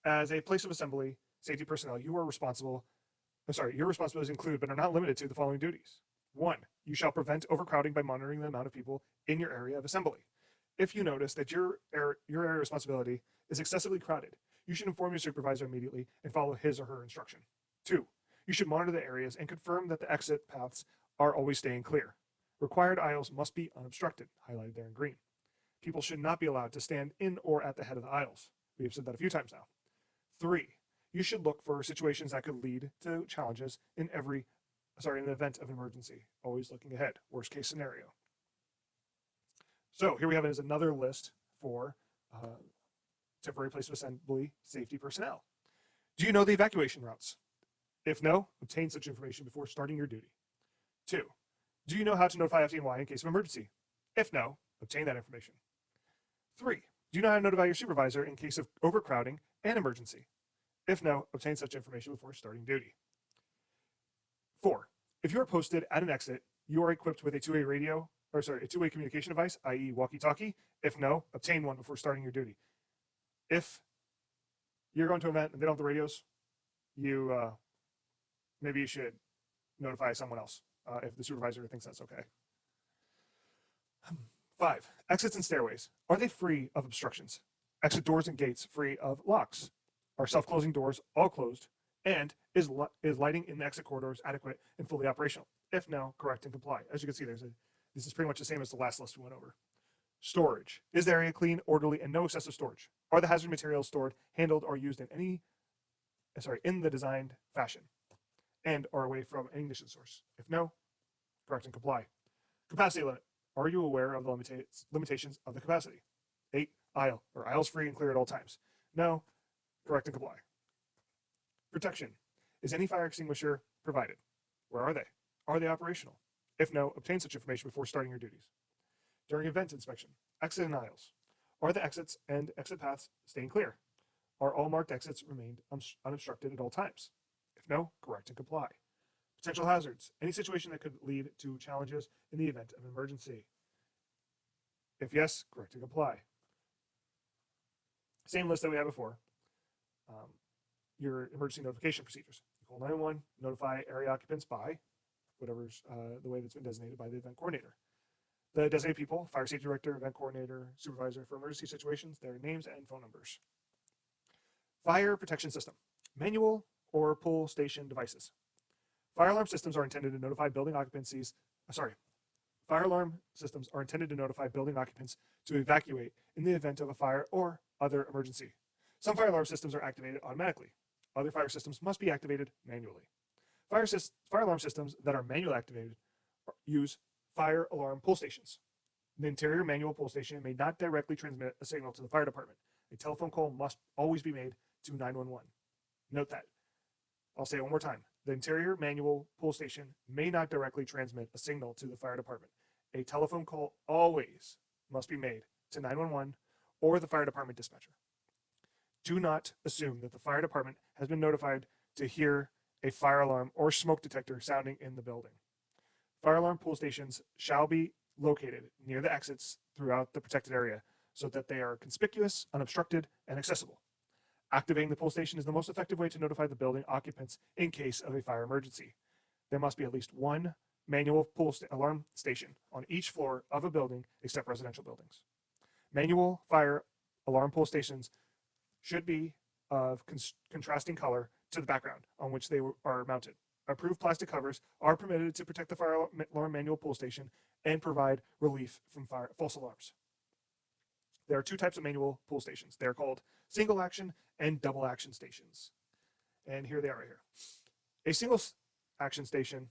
As a place of assembly, safety personnel, your responsibilities include, but are not limited to, the following duties. 1. You shall prevent overcrowding by monitoring the amount of people in your area of assembly. If you notice that your area of responsibility is excessively crowded, you should inform your supervisor immediately and follow his or her instruction. 2. You should monitor the areas and confirm that the exit paths are always staying clear. Required aisles must be unobstructed, highlighted there in green. People should not be allowed to stand in or at the head of the aisles. We have said that a few times now. 3. You should look for situations that could lead to challenges in the event of emergency. Always looking ahead, worst case scenario. So here we have it as another list for temporary place of assembly safety personnel. Do you know the evacuation routes? If no, obtain such information before starting your duty. 2. Do you know how to notify FDNY in case of emergency? If no, obtain that information. 3. Do you know how to notify your supervisor in case of overcrowding and emergency? If no, obtain such information before starting duty. 4. If you are posted at an exit, you are equipped with a two-way communication device, i.e. walkie-talkie. If no, obtain one before starting your duty. If you're going to an event and they don't have the radios, maybe you should notify someone else if the supervisor thinks that's okay. 5. Exits and stairways. Are they free of obstructions? Exit doors and gates free of locks? Are self-closing doors all closed? And is lighting in the exit corridors adequate and fully operational? If no, correct and comply. As you can see, this is pretty much the same as the last list we went over. Storage. Is the area clean, orderly, and no excessive storage? Are the hazard materials stored, handled, or used in the designed fashion? And are away from any ignition source? If no, correct and comply. Capacity limit. Are you aware of the limitations of the capacity? 8. Aisles free and clear at all times? No, correct and comply. Protection. Is any fire extinguisher provided? Where are they? Are they operational? If no, obtain such information before starting your duties. During event inspection, exit and aisles. Are the exits and exit paths staying clear? Are all marked exits remained unobstructed at all times? If no, correct and comply. Potential hazards. Any situation that could lead to challenges in the event of an emergency. If yes, correct and comply. Same list that we had before. Your emergency notification procedures. You call 911, notify area occupants by whatever's the way that's been designated by the event coordinator. The designated people, fire safety director, event coordinator, supervisor for emergency situations, their names and phone numbers. Fire protection system. Manual or pull station devices. Fire alarm systems are intended to notify building occupancies. Fire alarm systems are intended to notify building occupants to evacuate in the event of a fire or other emergency. Some fire alarm systems are activated automatically. Other fire systems must be activated manually. Fire alarm systems that are manually activated use fire alarm pull stations. The interior manual pull station may not directly transmit a signal to the fire department. A telephone call must always be made to 911. Note that. I'll say it one more time. The interior manual pull station may not directly transmit a signal to the fire department. A telephone call always must be made to 911 or the fire department dispatcher. Do not assume that the fire department has been notified to hear a fire alarm or smoke detector sounding in the building. Fire alarm pull stations shall be located near the exits throughout the protected area so that they are conspicuous, unobstructed, and accessible. Activating the pull station is the most effective way to notify the building occupants in case of a fire emergency. There must be at least one manual alarm station on each floor of a building except residential buildings. Manual fire alarm pull stations should be of contrasting color to the background on which they are mounted. Approved plastic covers are permitted to protect the fire alarm manual pull station and provide relief from false alarms. There are two types of manual pull stations. They're called single action and double action stations. And here they are right here. A single action station,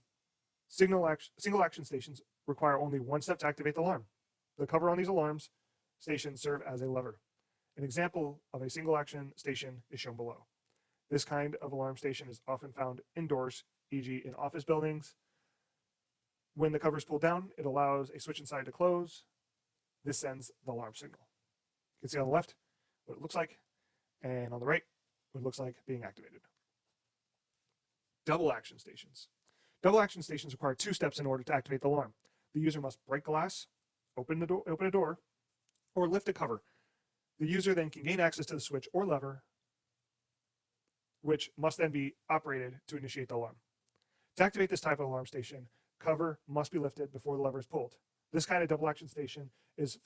single action stations require only one step to activate the alarm. The cover on these alarms stations serve as a lever. An example of a single action station is shown below. This kind of alarm station is often found indoors, e.g. in office buildings. When the cover is pulled down, it allows a switch inside to close. This sends the alarm signal. You can see on the left what it looks like, and on the right what it looks like being activated. Double action stations. Double action stations require two steps in order to activate the alarm. The user must break glass, open a door, or lift a cover. The user then can gain access to the switch or lever, which must then be operated to initiate the alarm. To activate this type of alarm station, cover must be lifted before the lever is pulled. This kind of double action station is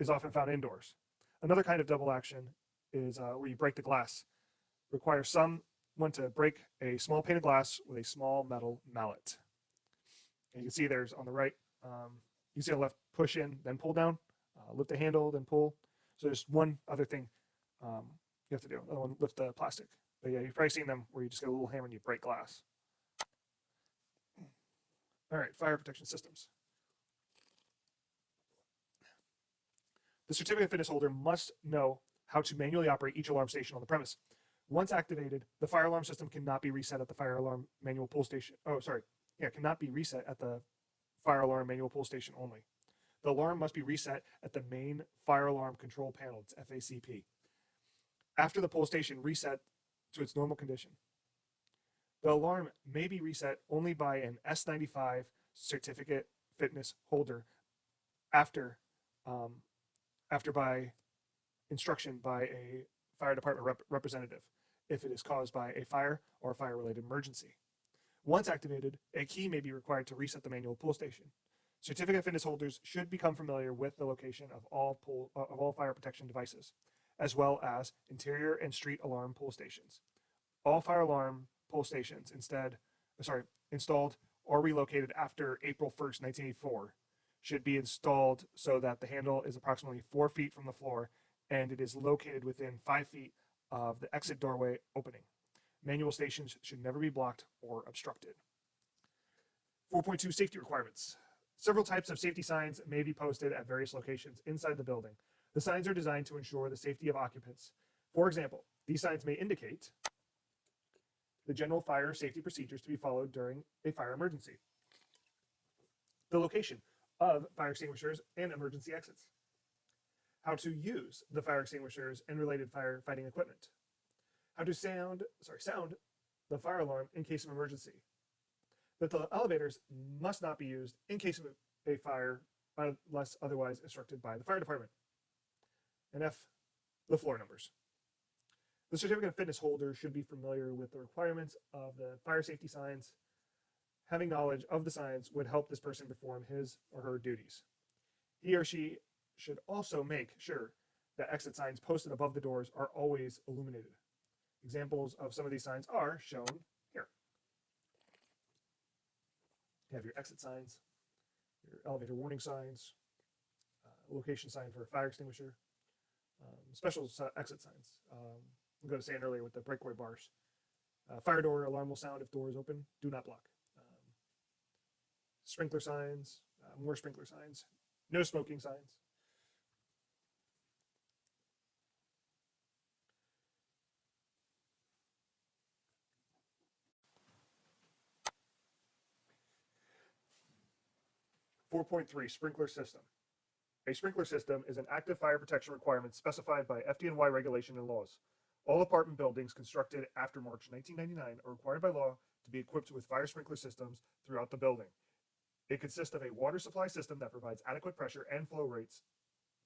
often found indoors. Another kind of double action is where you break the glass. Requires someone to break a small pane of glass with a small metal mallet. And you can see there's on the right, you can see on the left, push in, then pull down, lift the handle, then pull. So there's one other thing you have to do. Another one, lift the plastic. But yeah, you've probably seen them where you just get a little hammer and you break glass. All right, fire protection systems. The certificate fitness holder must know how to manually operate each alarm station on the premise. Once activated, the fire alarm system cannot be reset at the fire alarm manual pull station. Cannot be reset at the fire alarm manual pull station only. The alarm must be reset at the main fire alarm control panel, it's FACP, after the pull station reset to its normal condition. The alarm may be reset only by an S95 certificate fitness holder after by instruction by a fire department representative if it is caused by a fire or a fire-related emergency. Once activated, a key may be required to reset the manual pull station. Certificate fitness holders should become familiar with the location of all fire protection devices, as well as interior and street alarm pull stations. All fire alarm pull stations installed or relocated after April 1st, 1984 should be installed so that the handle is approximately 4 feet from the floor and it is located within 5 feet of the exit doorway opening. Manual stations should never be blocked or obstructed. 4.2 safety requirements. Several types of safety signs may be posted at various locations inside the building. The signs are designed to ensure the safety of occupants. For example, these signs may indicate the general fire safety procedures to be followed during a fire emergency, the location of fire extinguishers and emergency exits, how to use the fire extinguishers and related firefighting equipment, how to sound the fire alarm in case of emergency, that the elevators must not be used in case of a fire unless otherwise instructed by the fire department, and the floor numbers. The certificate of fitness holder should be familiar with the requirements of the fire safety signs. Having knowledge of the signs would help this person perform his or her duties. He or she should also make sure that exit signs posted above the doors are always illuminated. Examples of some of these signs are shown here. You have your exit signs, your elevator warning signs, location sign for a fire extinguisher, special exit signs. We got to saying earlier with the breakaway bars. Fire door alarm will sound if door is open. Do not block. Sprinkler signs, more sprinkler signs, no smoking signs. .3 Sprinkler system. A sprinkler system is an active fire protection requirement specified by FDNY regulation and laws. All apartment buildings constructed after March 1999 are required by law to be equipped with fire sprinkler systems throughout the building. It consists of a water supply system that provides adequate pressure and flow rates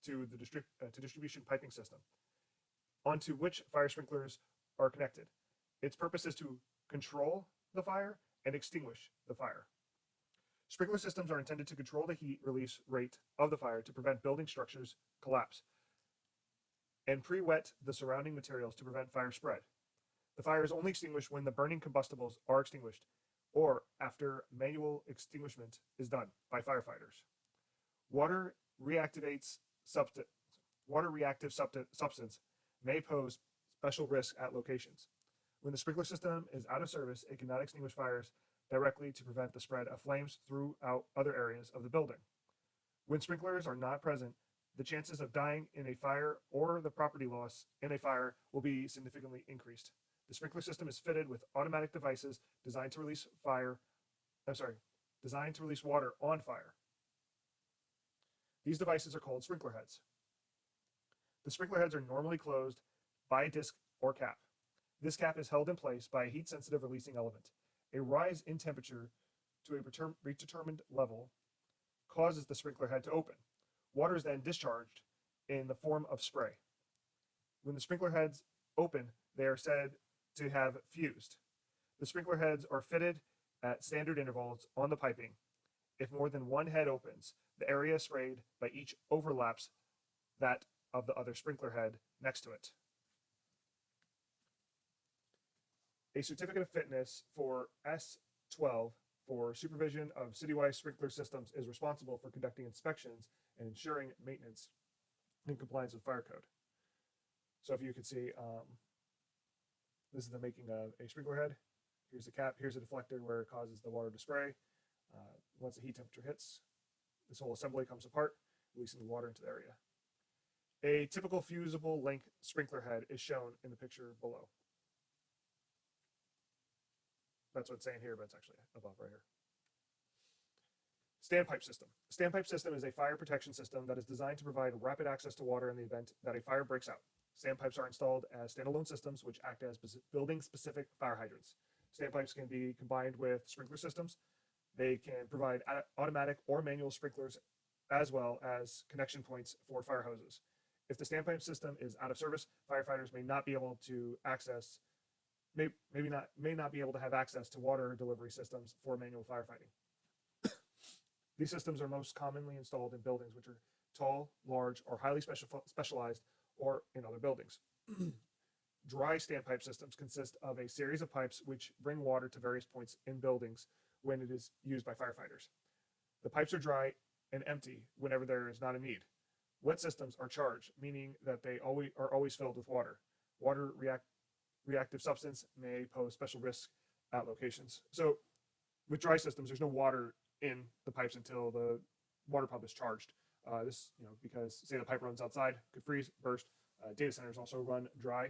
to the distribution piping system, onto which fire sprinklers are connected. Its purpose is to control the fire and extinguish the fire. Sprinkler systems are intended to control the heat release rate of the fire to prevent building structures collapse. and pre-wet the surrounding materials to prevent fire spread. The fire is only extinguished when the burning combustibles are extinguished or after manual extinguishment is done by firefighters. Water reactivates substance. Water reactive substance may pose special risks at locations. When the sprinkler system is out of service, it cannot extinguish fires directly to prevent the spread of flames throughout other areas of the building. When sprinklers are not present, the chances of dying in a fire or the property loss in a fire will be significantly increased. The sprinkler system is fitted with automatic devices designed to release water on fire. These devices are called sprinkler heads. The sprinkler heads are normally closed by a disc or cap. This cap is held in place by a heat-sensitive releasing element. A rise in temperature to a predetermined level causes the sprinkler head to open. Water is then discharged in the form of spray. When the sprinkler heads open, they are said to have fused. The sprinkler heads are fitted at standard intervals on the piping. If more than one head opens, the area sprayed by each overlaps that of the other sprinkler head next to it. A certificate of fitness for S12 for supervision of citywide sprinkler systems is responsible for conducting inspections and ensuring maintenance in compliance with fire code. So if you can see, this is the making of a sprinkler head. Here's the cap, here's a deflector where it causes the water to spray. Once the heat temperature hits, this whole assembly comes apart, releasing the water into the area. A typical fusible link sprinkler head is shown in the picture below. That's what it's saying here, but it's actually above right here. Standpipe system. Standpipe system is a fire protection system that is designed to provide rapid access to water in the event that a fire breaks out. Standpipes are installed as standalone systems which act as building-specific fire hydrants. Standpipes can be combined with sprinkler systems. They can provide automatic or manual sprinklers as well as connection points for fire hoses. If the standpipe system is out of service, firefighters may not be able to access may not be able to have access to water delivery systems for manual firefighting. These systems are most commonly installed in buildings which are tall, large, or highly specialized, or in other buildings. Dry standpipe systems consist of a series of pipes which bring water to various points in buildings when it is used by firefighters. The pipes are dry and empty whenever there is not a need. Wet systems are charged, meaning that they are always filled with water. Water reactive substance may pose special risks at locations. So with dry systems, there's no water in the pipes until the water pump is charged. Because say the pipe runs outside, could freeze, burst. Data centers also run dry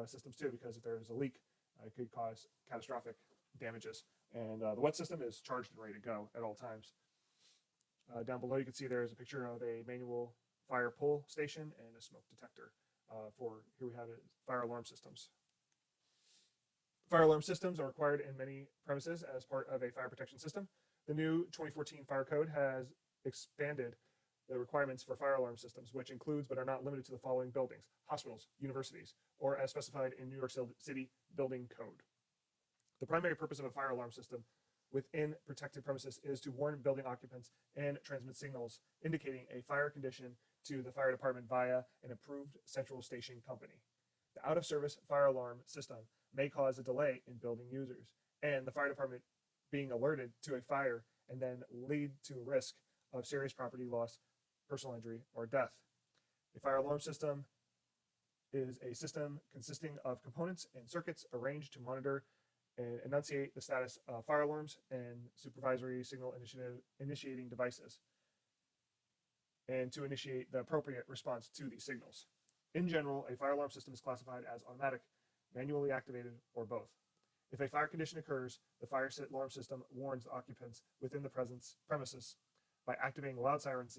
systems too, because if there's a leak, it could cause catastrophic damages. And the wet system is charged and ready to go at all times. Down below, you can see there's a picture of a manual fire pull station and a smoke detector. Here we have it, fire alarm systems. Fire alarm systems are required in many premises as part of a fire protection system. The new 2014 Fire Code has expanded the requirements for fire alarm systems, which includes but are not limited to the following buildings: hospitals, universities, or as specified in New York City Building Code. The primary purpose of a fire alarm system within protected premises is to warn building occupants and transmit signals indicating a fire condition to the fire department via an approved central station company. The out-of-service fire alarm system may cause a delay in building users and the fire department being alerted to a fire and then lead to a risk of serious property loss, personal injury, or death. A fire alarm system is a system consisting of components and circuits arranged to monitor and enunciate the status of fire alarms and supervisory signal initiating devices, and to initiate the appropriate response to these signals. In general, a fire alarm system is classified as automatic, manually activated, or both. If a fire condition occurs, the fire alarm system warns the occupants within the premises by activating loud sirens,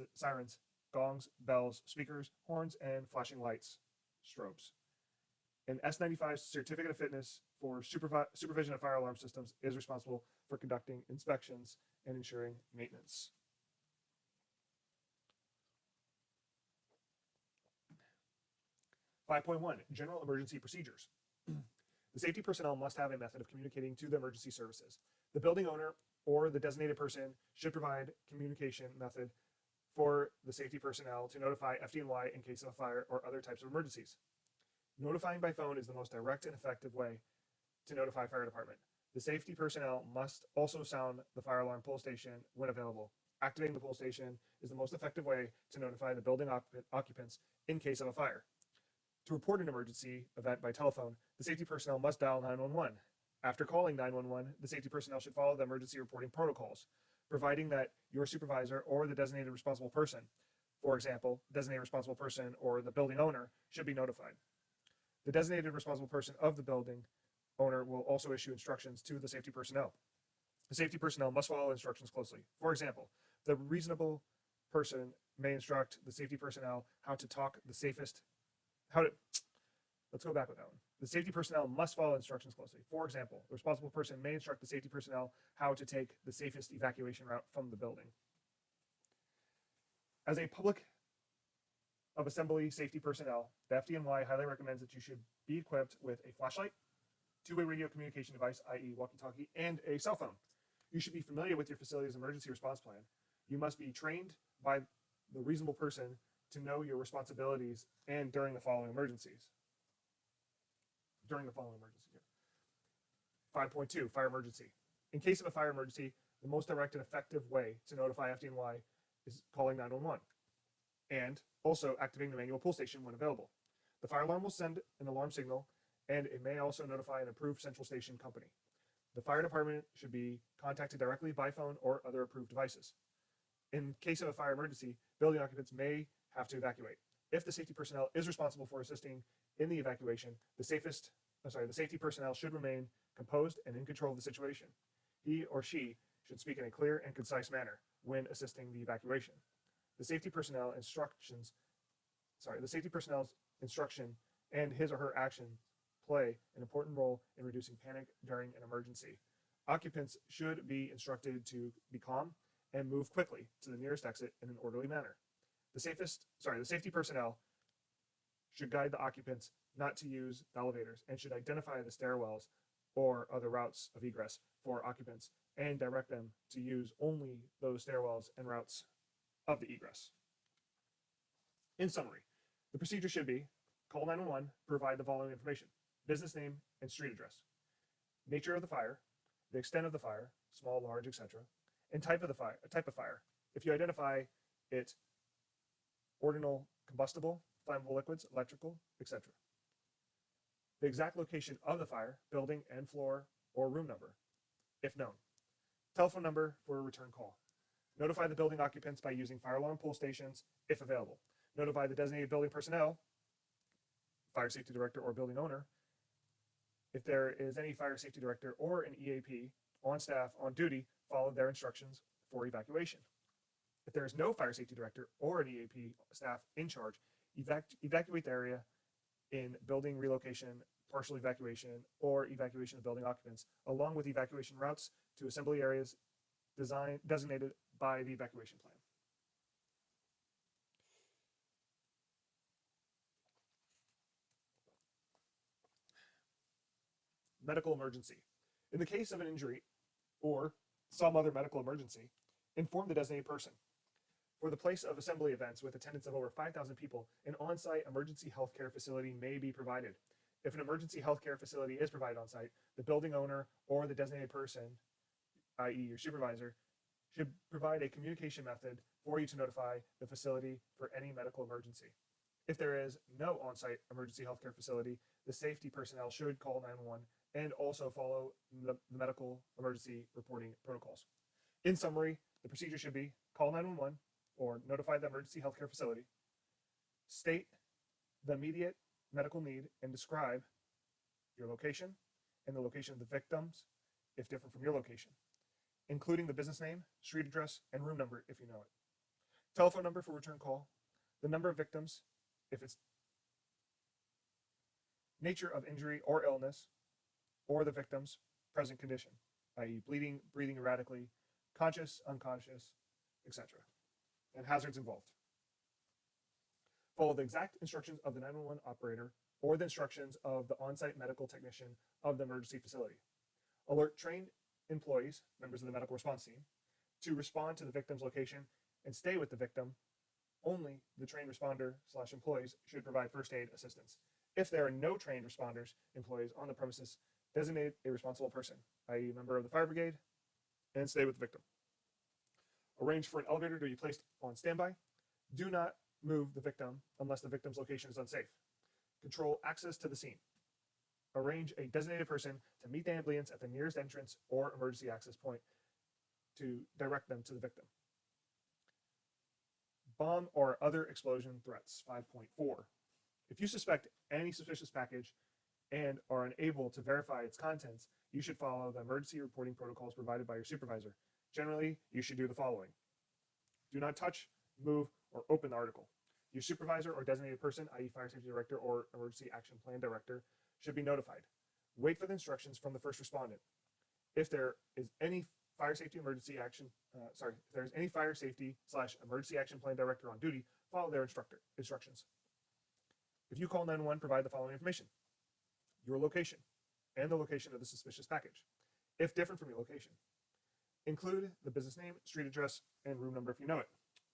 gongs, bells, speakers, horns, and flashing lights, strobes. An S95 certificate of fitness for supervision of fire alarm systems is responsible for conducting inspections and ensuring maintenance. (5.1) General emergency procedures. The safety personnel must have a method of communicating to the emergency services. The building owner or the designated person should provide communication method for the safety personnel to notify FDNY in case of a fire or other types of emergencies. Notifying by phone is the most direct and effective way to notify fire department. The safety personnel must also sound the fire alarm pull station when available. Activating the pull station is the most effective way to notify the building occupants in case of a fire. To report an emergency event by telephone, the safety personnel must dial 911. After calling 911, the safety personnel should follow the emergency reporting protocols, providing that your supervisor or the designated responsible person, for example, designated responsible person or the building owner, should be notified. The designated responsible person of the building owner will also issue instructions to the safety personnel. The safety personnel must follow instructions closely. For example, the reasonable person may instruct the safety personnel let's go back with that one. The safety personnel must follow instructions closely. For example, the responsible person may instruct the safety personnel how to take the safest evacuation route from the building. As a public of assembly safety personnel, the FDNY highly recommends that you should be equipped with a flashlight, two-way radio communication device, i.e. walkie-talkie, and a cell phone. You should be familiar with your facility's emergency response plan. You must be trained by the reasonable person to know your responsibilities and during the following emergencies. 5.2, fire emergency. In case of a fire emergency, the most direct and effective way to notify FDNY is calling 911 and also activating the manual pull station when available. The fire alarm will send an alarm signal, and it may also notify an approved central station company. The fire department should be contacted directly by phone or other approved devices. In case of a fire emergency, building occupants may have to evacuate. If the safety personnel is responsible for assisting in the evacuation, the safety personnel should remain composed and in control of the situation. He or she should speak in a clear and concise manner when assisting the evacuation. The safety personnel's instruction and his or her action play an important role in reducing panic during an emergency. Occupants should be instructed to be calm and move quickly to the nearest exit in an orderly manner. The safety personnel should guide the occupants not to use the elevators and should identify the stairwells or other routes of egress for occupants and direct them to use only those stairwells and routes of the egress. In summary, the procedure should be call 911, provide the following information: business name and street address, nature of the fire, the extent of the fire, small, large, etc., and type of fire. If you identify it, ordinal, combustible, flammable liquids, electrical, etc. The exact location of the fire, building and floor or room number, if known. Telephone number for a return call. Notify the building occupants by using fire alarm pull stations if available. Notify the designated building personnel, fire safety director or building owner, if there is any fire safety director or an EAP on staff on duty, follow their instructions for evacuation. If there is no fire safety director or an EAP staff in charge, evacuate the area in building relocation, partial evacuation, or evacuation of building occupants, along with evacuation routes to assembly areas designated by the evacuation plan. Medical emergency. In the case of an injury or some other medical emergency, inform the designated person. For the place of assembly events with attendance of over 5,000 people, an on-site emergency healthcare facility may be provided. If an emergency healthcare facility is provided on site, the building owner or the designated person, i.e. your supervisor, should provide a communication method for you to notify the facility for any medical emergency. If there is no on-site emergency healthcare facility, the safety personnel should call 911 and also follow the medical emergency reporting protocols. In summary, the procedure should be call 911 or notify the emergency healthcare facility, state the immediate medical need and describe your location and the location of the victims if different from your location, including the business name, street address, and room number if you know it. Telephone number for return call, the number of victims, if it's nature of injury or illness, or the victim's present condition, i.e. bleeding, breathing erratically, conscious, unconscious, etc., and hazards involved. Follow the exact instructions of the 911 operator or the instructions of the on-site medical technician of the emergency facility. Alert trained employees, members of the medical response team, to respond to the victim's location and stay with the victim, only the trained responder / employees should provide first aid assistance. If there are no trained responders, employees on the premises, designate a responsible person, i.e. a member of the fire brigade, and stay with the victim. Arrange for an elevator to be placed on standby. Do not move the victim unless the victim's location is unsafe. Control access to the scene. Arrange a designated person to meet the ambulance at the nearest entrance or emergency access point to direct them to the victim. Bomb or other explosion threats. 5.4. If you suspect any suspicious package and are unable to verify its contents, you should follow the emergency reporting protocols provided by your supervisor. Generally, you should do the following. Do not touch, move, or open the article. Your supervisor or designated person, i.e. fire safety director or emergency action plan director, should be notified. Wait for the instructions from the first respondent. If there is any fire safety emergency action, if there's any fire safety / emergency action plan director on duty, follow their instructions. If you call 911, provide the following information: your location and the location of the suspicious package, if different from your location. Include the business name, street address, and room number if you know it.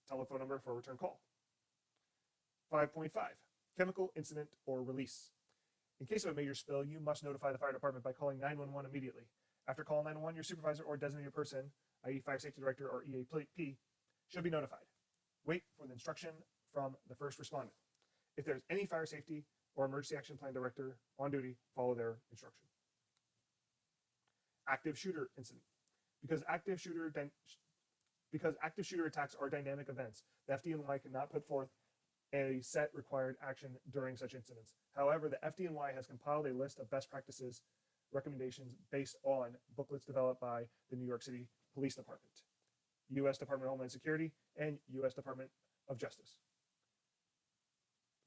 Telephone number for a return call. 5.5. Chemical incident or release. In case of a major spill, you must notify the fire department by calling 911 immediately. After calling 911, your supervisor or designated person, i.e. fire safety director or EAP, should be notified. Wait for the instruction from the first respondent. If there's any fire safety or emergency action plan director on duty, follow their instruction. Active shooter incident. Because active shooter attacks are dynamic events, the FDNY cannot put forth a set required action during such incidents. However, the FDNY has compiled a list of best practices recommendations based on booklets developed by the New York City Police Department, U.S. Department of Homeland Security, and U.S. Department of Justice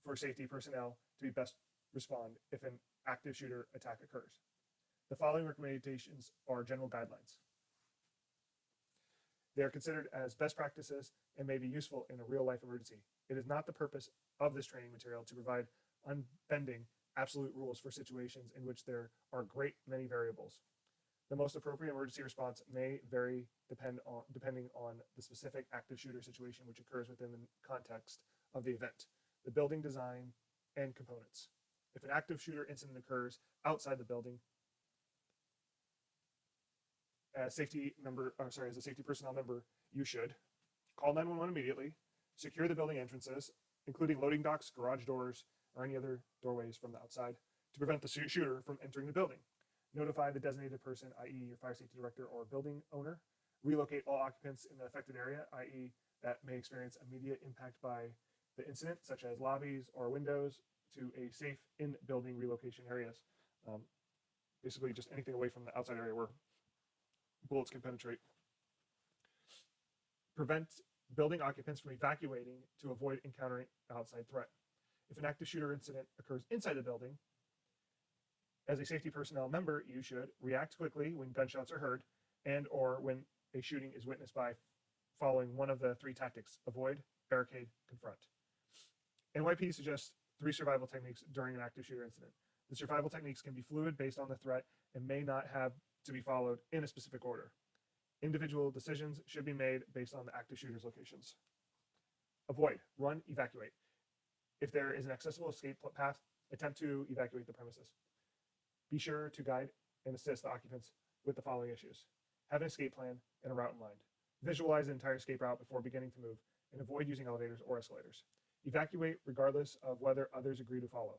for safety personnel to be best respond if an active shooter attack occurs. The following recommendations are general guidelines. They are considered as best practices and may be useful in a real-life emergency. It is not the purpose of this training material to provide unbending absolute rules for situations in which there are great many variables. The most appropriate emergency response may vary depending on the specific active shooter situation which occurs within the context of the event, the building design, and components. If an active shooter incident occurs outside the building, as a safety personnel member, you should call 911 immediately, secure the building entrances, including loading docks, garage doors, or any other doorways from the outside to prevent the shooter from entering the building. Notify the designated person, i.e. your fire safety director or building owner. Relocate all occupants in the affected area, i.e. that may experience immediate impact by the incident, such as lobbies or windows, to a safe in-building relocation areas. Basically just anything away from the outside area where bullets can penetrate. Prevent building occupants from evacuating to avoid encountering outside threat. If an active shooter incident occurs inside the building, as a safety personnel member, you should react quickly when gunshots are heard and or when a shooting is witnessed by following one of the three tactics: avoid, barricade, confront. NYPD suggests 3 survival techniques during an active shooter incident. The survival techniques can be fluid based on the threat and may not have to be followed in a specific order. Individual decisions should be made based on the active shooter's locations. Avoid, run, evacuate. If there is an accessible escape path, attempt to evacuate the premises. Be sure to guide and assist the occupants with the following issues: have an escape plan and a route in mind. Visualize the entire escape route before beginning to move, and avoid using elevators or escalators. Evacuate regardless of whether others agree to follow.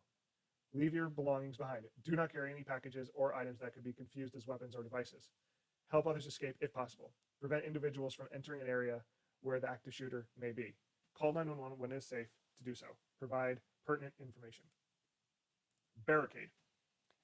Leave your belongings behind. Do not carry any packages or items that could be confused as weapons or devices. Help others escape if possible. Prevent individuals from entering an area where the active shooter may be. Call 911 when it is safe to do so. Provide pertinent information. Barricade.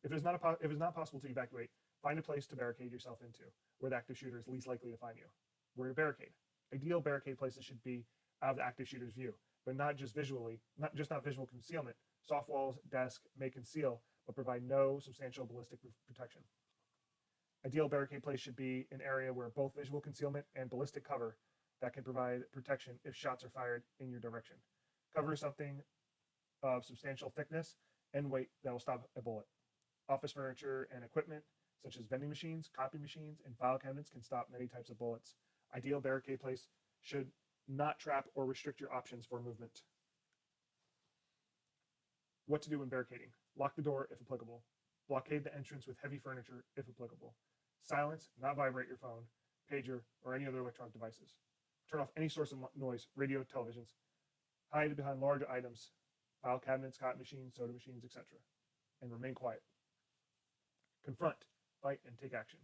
If it is not possible to evacuate, find a place to barricade yourself into where the active shooter is least likely to find you. Where to barricade. Ideal barricade places should be out of the active shooter's view, but not visual concealment. Soft walls, desk may conceal, but provide no substantial ballistic protection. Ideal barricade place should be an area where both visual concealment and ballistic cover that can provide protection if shots are fired in your direction. Cover something of substantial thickness and weight that will stop a bullet. Office furniture and equipment, such as vending machines, copy machines, and file cabinets, can stop many types of bullets. Ideal barricade place should not trap or restrict your options for movement. What to do when barricading. Lock the door if applicable. Blockade the entrance with heavy furniture if applicable. Silence, not vibrate your phone, pager, or any other electronic devices. Turn off any source of noise, radio, televisions. Hide behind large items, file cabinets, cotton machines, soda machines, etc. And remain quiet. Confront, fight, and take action.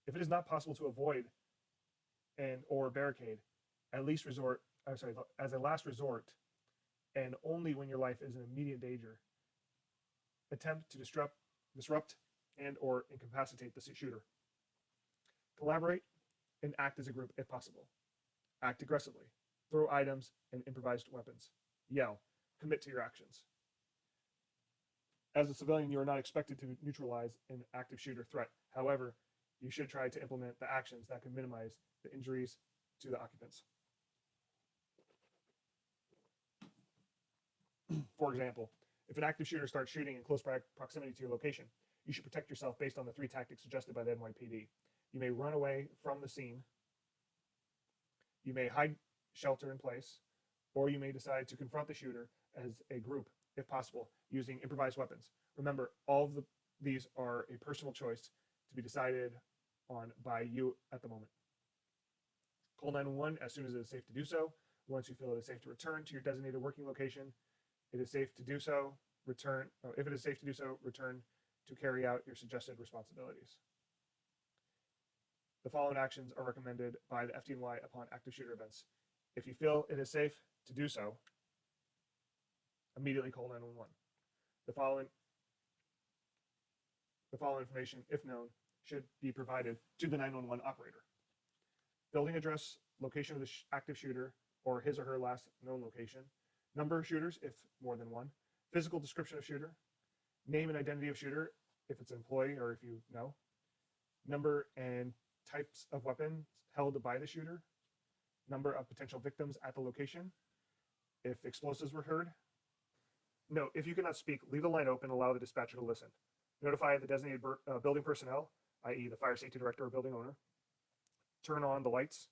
If it is not possible to avoid or barricade, as a last resort, and only when your life is in immediate danger, attempt to disrupt and or incapacitate the shooter. Collaborate and act as a group if possible. Act aggressively. Throw items and improvised weapons. Yell. Commit to your actions. As a civilian, you are not expected to neutralize an active shooter threat. However, you should try to implement the actions that can minimize the injuries to the occupants. For example, if an active shooter starts shooting in close proximity to your location, you should protect yourself based on the 3 tactics suggested by the NYPD. You may run away from the scene, you may hide shelter in place, or you may decide to confront the shooter as a group, if possible, using improvised weapons. Remember, all of these are a personal choice to be decided on by you at the moment. Call 911 as soon as it is safe to do so. Once you feel it is safe to return to your designated working location, it is safe to do so. If it is safe to do so, return to carry out your suggested responsibilities. The following actions are recommended by the FDNY upon active shooter events. If you feel it is safe to do so, immediately call 911. The following information, if known, should be provided to the 911 operator. Building address, location of the active shooter, or his or her last known location, number of shooters, if more than one, physical description of shooter, name and identity of shooter, if it's an employee or if you know, number and types of weapons held by the shooter, number of potential victims at the location, if explosives were heard. Note, if you cannot speak, leave the line open, allow the dispatcher to listen. Notify the designated building personnel, i.e. the fire safety director or building owner. Turn on the lights.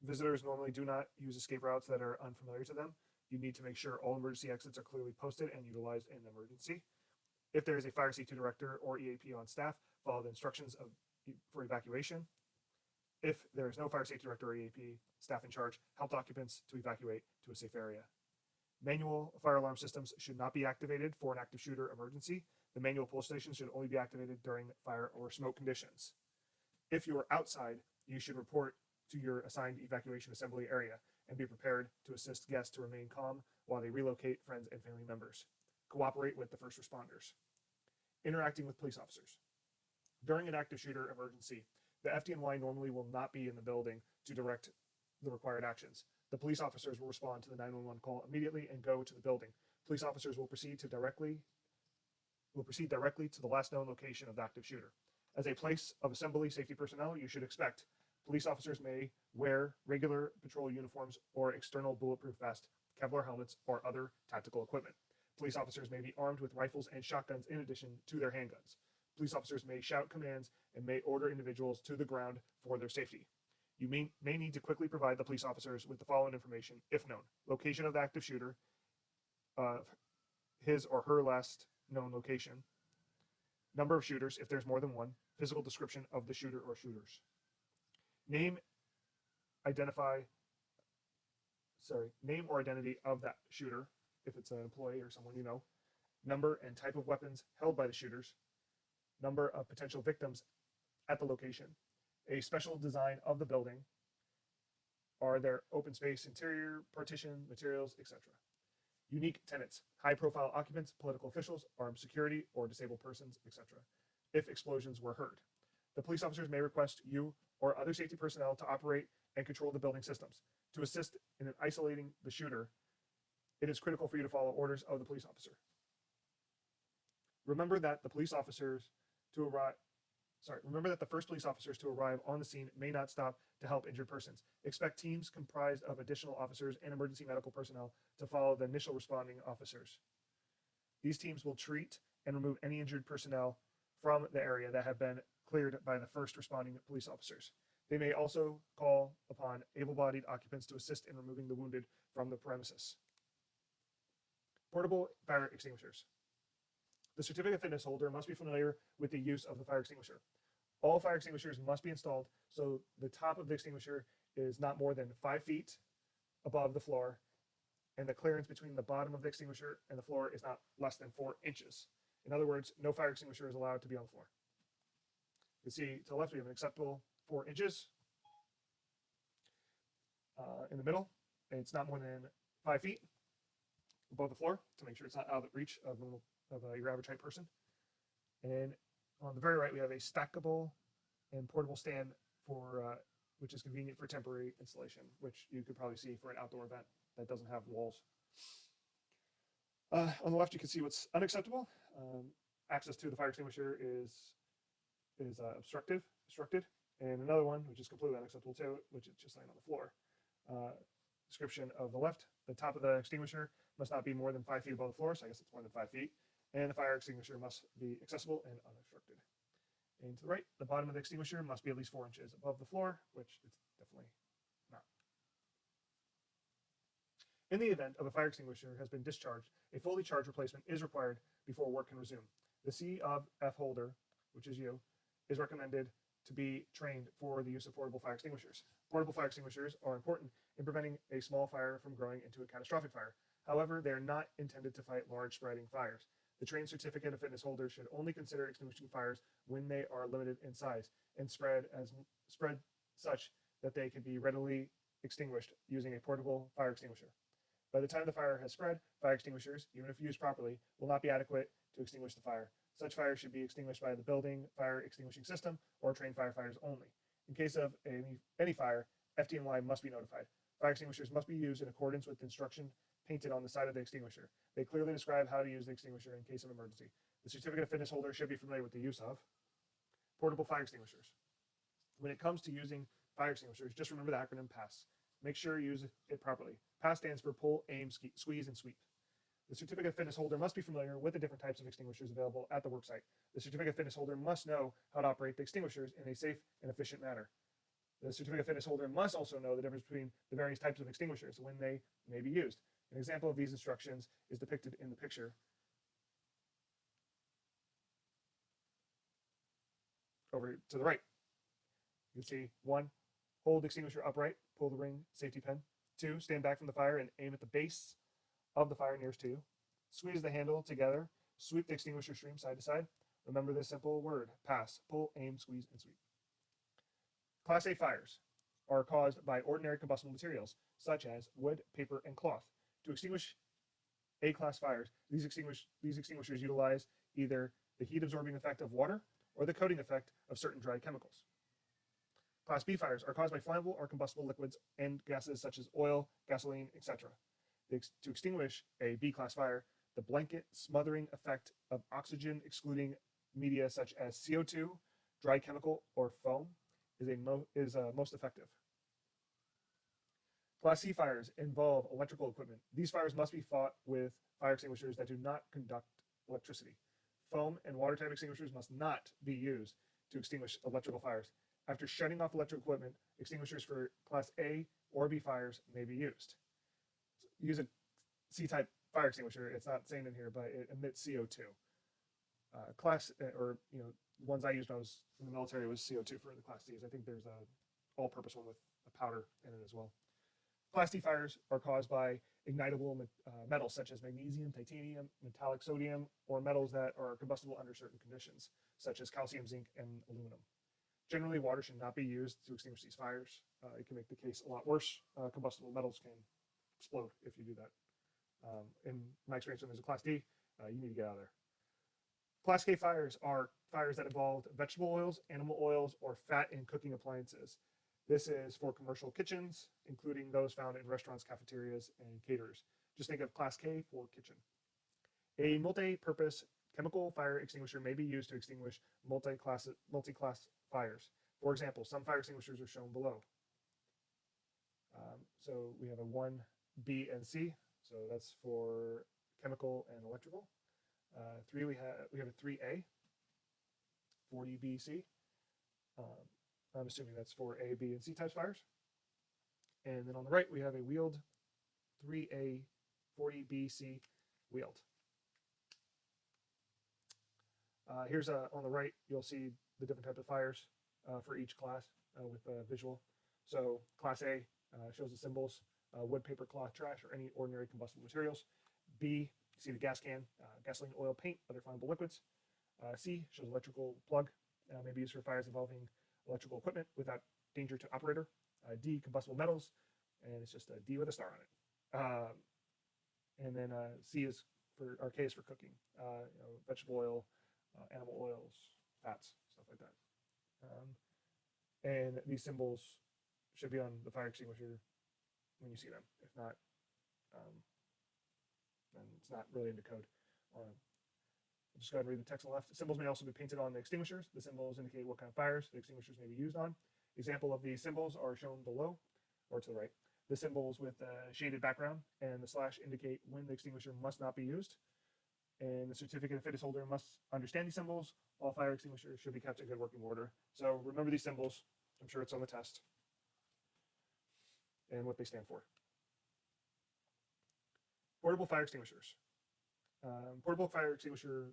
Visitors normally do not use escape routes that are unfamiliar to them. You need to make sure all emergency exits are clearly posted and utilized in an emergency. If there is a fire safety director or EAP on staff, follow the instructions for evacuation. If there is no fire safety director or EAP staff in charge, help the occupants to evacuate to a safe area. Manual fire alarm systems should not be activated for an active shooter emergency. The manual pull stations should only be activated during fire or smoke conditions. If you are outside, you should report to your assigned evacuation assembly area and be prepared to assist guests to remain calm while they relocate friends and family members. Cooperate with the first responders. Interacting with police officers. During an active shooter emergency, the FDNY normally will not be in the building to direct the required actions. The police officers will respond to the 911 call immediately and go to the building. Police officers will proceed directly to the last known location of the active shooter. As a place of assembly safety personnel, you should expect police officers may wear regular patrol uniforms or external bulletproof vest, Kevlar helmets, or other tactical equipment. Police officers may be armed with rifles and shotguns in addition to their handguns. Police officers may shout commands and may order individuals to the ground for their safety. You may need to quickly provide the police officers with the following information, if known. Location of the active shooter, his or her last known location, number of shooters, if there's more than one, physical description of the shooter or shooters. Name or identity of that shooter, if it's an employee or someone you know. Number and type of weapons held by the shooters. Number of potential victims at the location. A special design of the building. Are there open space, interior, partition, materials, etc. Unique tenants, high-profile occupants, political officials, armed security, or disabled persons, etc. If explosions were heard. The police officers may request you or other safety personnel to operate and control the building systems. To assist in isolating the shooter, it is critical for you to follow orders of the police officer. Remember that the first police officers to arrive on the scene may not stop to help injured persons. Expect teams comprised of additional officers and emergency medical personnel to follow the initial responding officers. These teams will treat and remove any injured personnel from the area that have been cleared by the first responding police officers. They may also call upon able-bodied occupants to assist in removing the wounded from the premises. Portable fire extinguishers. The certificate fitness holder must be familiar with the use of the fire extinguisher. All fire extinguishers must be installed so the top of the extinguisher is not more than 5 feet above the floor, and the clearance between the bottom of the extinguisher and the floor is not less than 4 inches. In other words, no fire extinguisher is allowed to be on the floor. You can see to the left we have an acceptable 4 inches. In the middle, it's not more than 5 feet above the floor to make sure it's not out of the reach of your average height person. And on the very right, we have a stackable and portable stand for which is convenient for temporary installation, which you could probably see for an outdoor event that doesn't have walls. On the left, you can see what's unacceptable. Access to the fire extinguisher is obstructed, and another one which is completely unacceptable too, which is just laying on the floor. Description of the left: the top of the extinguisher must not be more than 5 feet above the floor, so I guess it's more than 5 feet, and the fire extinguisher must be accessible and unobstructed. And to the right, the bottom of the extinguisher must be at least 4 inches above the floor, which it's definitely not. In the event of a fire extinguisher has been discharged, a fully charged replacement is required before work can resume. The C of F holder, which is you, is recommended to be trained for the use of portable fire extinguishers. Portable fire extinguishers are important in preventing a small fire from growing into a catastrophic fire. However, they are not intended to fight large spreading fires. The trained certificate of fitness holder should only consider extinguishing fires when they are limited in size and spread such that they can be readily extinguished using a portable fire extinguisher. By the time the fire has spread, fire extinguishers, even if used properly, will not be adequate to extinguish the fire. Such fires should be extinguished by the building fire extinguishing system or trained firefighters only. In case of any fire, FDNY must be notified. Fire extinguishers must be used in accordance with the instruction painted on the side of the extinguisher. They clearly describe how to use the extinguisher in case of emergency. The certificate of fitness holder should be familiar with the use of portable fire extinguishers. When it comes to using fire extinguishers, just remember the acronym PASS. Make sure you use it properly. PASS stands for pull, aim, squeeze, and sweep. The certificate of fitness holder must be familiar with the different types of extinguishers available at the worksite. The certificate of fitness holder must know how to operate the extinguishers in a safe and efficient manner. The certificate of fitness holder must also know the difference between the various types of extinguishers when they may be used. An example of these instructions is depicted in the picture. Over to the right. You can see 1, hold the extinguisher upright, pull the ring safety pin. 2, stand back from the fire and aim at the base of the fire nearest to you. Squeeze the handle together, sweep the extinguisher stream side to side. Remember this simple word: PASS, pull, aim, squeeze, and sweep. Class A fires are caused by ordinary combustible materials, such as wood, paper, and cloth. To extinguish A-class fires, these extinguishers utilize either the heat-absorbing effect of water or the coating effect of certain dry chemicals. Class B fires are caused by flammable or combustible liquids and gases such as oil, gasoline, etc. To extinguish a B-class fire, the blanket smothering effect of oxygen excluding media such as CO2, dry chemical, or foam is most effective. Class C fires involve electrical equipment. These fires must be fought with fire extinguishers that do not conduct electricity. Foam and water-type extinguishers must not be used to extinguish electrical fires. After shutting off electrical equipment, extinguishers for Class A or B fires may be used. Use a C-type fire extinguisher. It's not saying in here, but it emits CO2. The ones I used when I was in the military was CO2 for the Class Ds. I think there's a all-purpose one with a powder in it as well. Class D fires are caused by ignitable metals such as magnesium, titanium, metallic sodium, or metals that are combustible under certain conditions, such as calcium, zinc, and aluminum. Generally, water should not be used to extinguish these fires. It can make the case a lot worse. Combustible metals can explode if you do that. In my experience, when there's a Class D, you need to get out of there. Class K fires are fires that involve vegetable oils, animal oils, or fat in cooking appliances. This is for commercial kitchens, including those found in restaurants, cafeterias, and caterers. Just think of Class K for kitchen. A multi-purpose chemical fire extinguisher may be used to extinguish multi-class fires. For example, some fire extinguishers are shown below. So we have a 1B and C. So that's for chemical and electrical. 3, we have a 3A, 40BC. I'm assuming that's for A, B, and C types fires. And then on the right, we have a wheeled 3A 40BC wheeled. Here's on the right, you'll see the different types of fires for each class with visual. So class A shows the symbols, wood, paper, cloth, trash, or any ordinary combustible materials. B, you see the gas can, gasoline, oil, paint, other flammable liquids. C shows electrical plug, may be used for fires involving electrical equipment without danger to operator. D, combustible metals, and it's just a D with a star on it. And then C is for, or K is for cooking, vegetable oil, animal oils, fats, stuff like that. And these symbols should be on the fire extinguisher when you see them. If not, then it's not really into code. I'll just go ahead and read the text on the left. The symbols may also be painted on the extinguishers. The symbols indicate what kind of fires the extinguishers may be used on. Example of these symbols are shown below or to the right. The symbols with a shaded background and the slash indicate when the extinguisher must not be used. And the certificate of fitness holder must understand these symbols. All fire extinguishers should be kept in good working order. So remember these symbols. I'm sure it's on the test. And what they stand for. Portable fire extinguishers. Portable fire extinguisher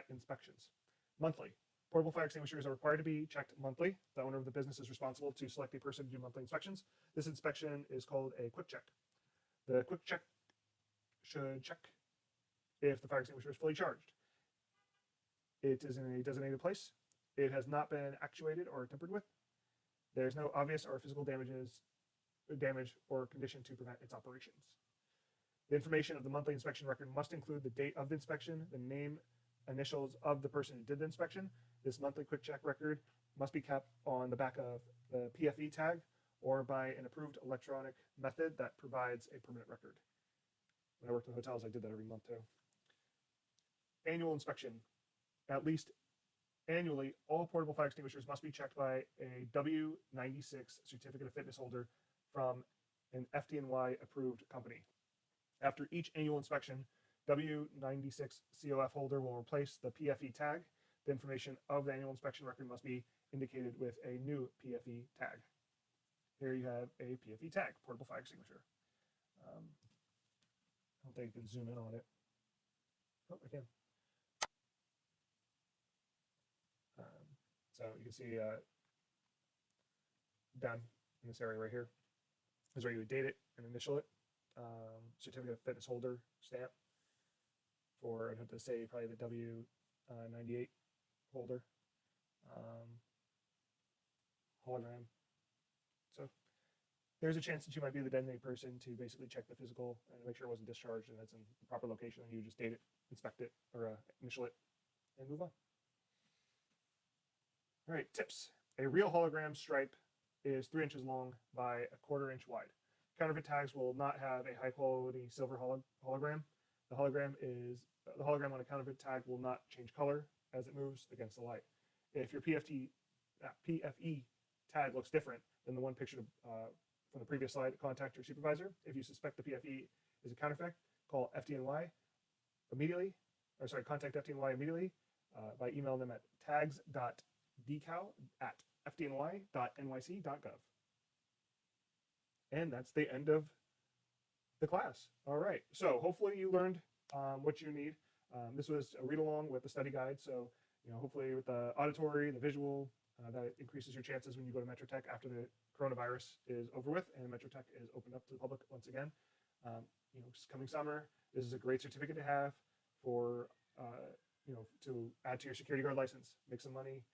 inspections. Monthly. Portable fire extinguishers are required to be checked monthly. The owner of the business is responsible to select a person to do monthly inspections. This inspection is called a quick check. The quick check should check if the fire extinguisher is fully charged. It is in a designated place. It has not been actuated or tampered with. There's no obvious or physical damage or condition to prevent its operations. The information of the monthly inspection record must include the date of the inspection, the name, initials of the person who did the inspection. This monthly quick check record must be kept on the back of the PFE tag or by an approved electronic method that provides a permanent record. When I worked in hotels, I did that every month too. Annual inspection. At least annually, all portable fire extinguishers must be checked by a W96 certificate of fitness holder from an FDNY approved company. After each annual inspection, W96 COF holder will replace the PFE tag. The information of the annual inspection record must be indicated with a new PFE tag. Here you have a PFE tag, portable fire extinguisher. I don't think you can zoom in on it. Oh, I can. So you can see down in this area right here is where you would date it and initial it. Certificate of fitness holder stamp for, I'd have to say, probably the W98 holder. Hologram. So there's a chance that you might be the designated person to basically check the physical and make sure it wasn't discharged and it's in the proper location, and you just date it, inspect it, or initial it, and move on. All right, tips. A real hologram stripe is 3 inches long by 1/4 inch wide. Counterfeit tags will not have a high quality silver hologram. The hologram on a counterfeit tag will not change color as it moves against the light. If your PFE tag looks different than the one pictured from the previous slide, contact your supervisor. If you suspect the PFE is a counterfeit, call FDNY immediately, or sorry, contact FDNY immediately by emailing them at tags.decal@fdny.nyc.gov. And that's the end of the class. All right, so hopefully you learned what you need. This was a read along with the study guide, so hopefully with the auditory, the visual, that increases your chances when you go to Metro Tech after the coronavirus is over with and Metro Tech is opened up to the public once again. Coming summer, this is a great certificate to have for to add to your security guard license, make some money.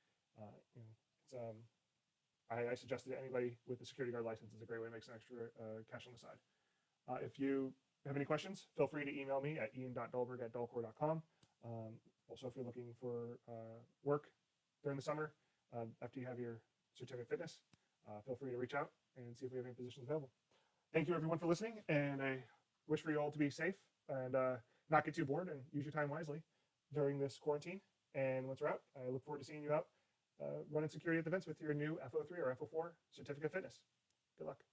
I suggest that anybody with a security guard license is a great way to make some extra cash on the side. If you have any questions, feel free to email me at ian.dahlberg@dahlcor.com. Also, if you're looking for work during the summer, after you have your certificate of fitness, feel free to reach out and see if we have any positions available. Thank you everyone for listening, and I wish for you all to be safe and not get too bored and use your time wisely during this quarantine. And once we're out, I look forward to seeing you out running security at events with your new F03 or F04 certificate of fitness. Good luck.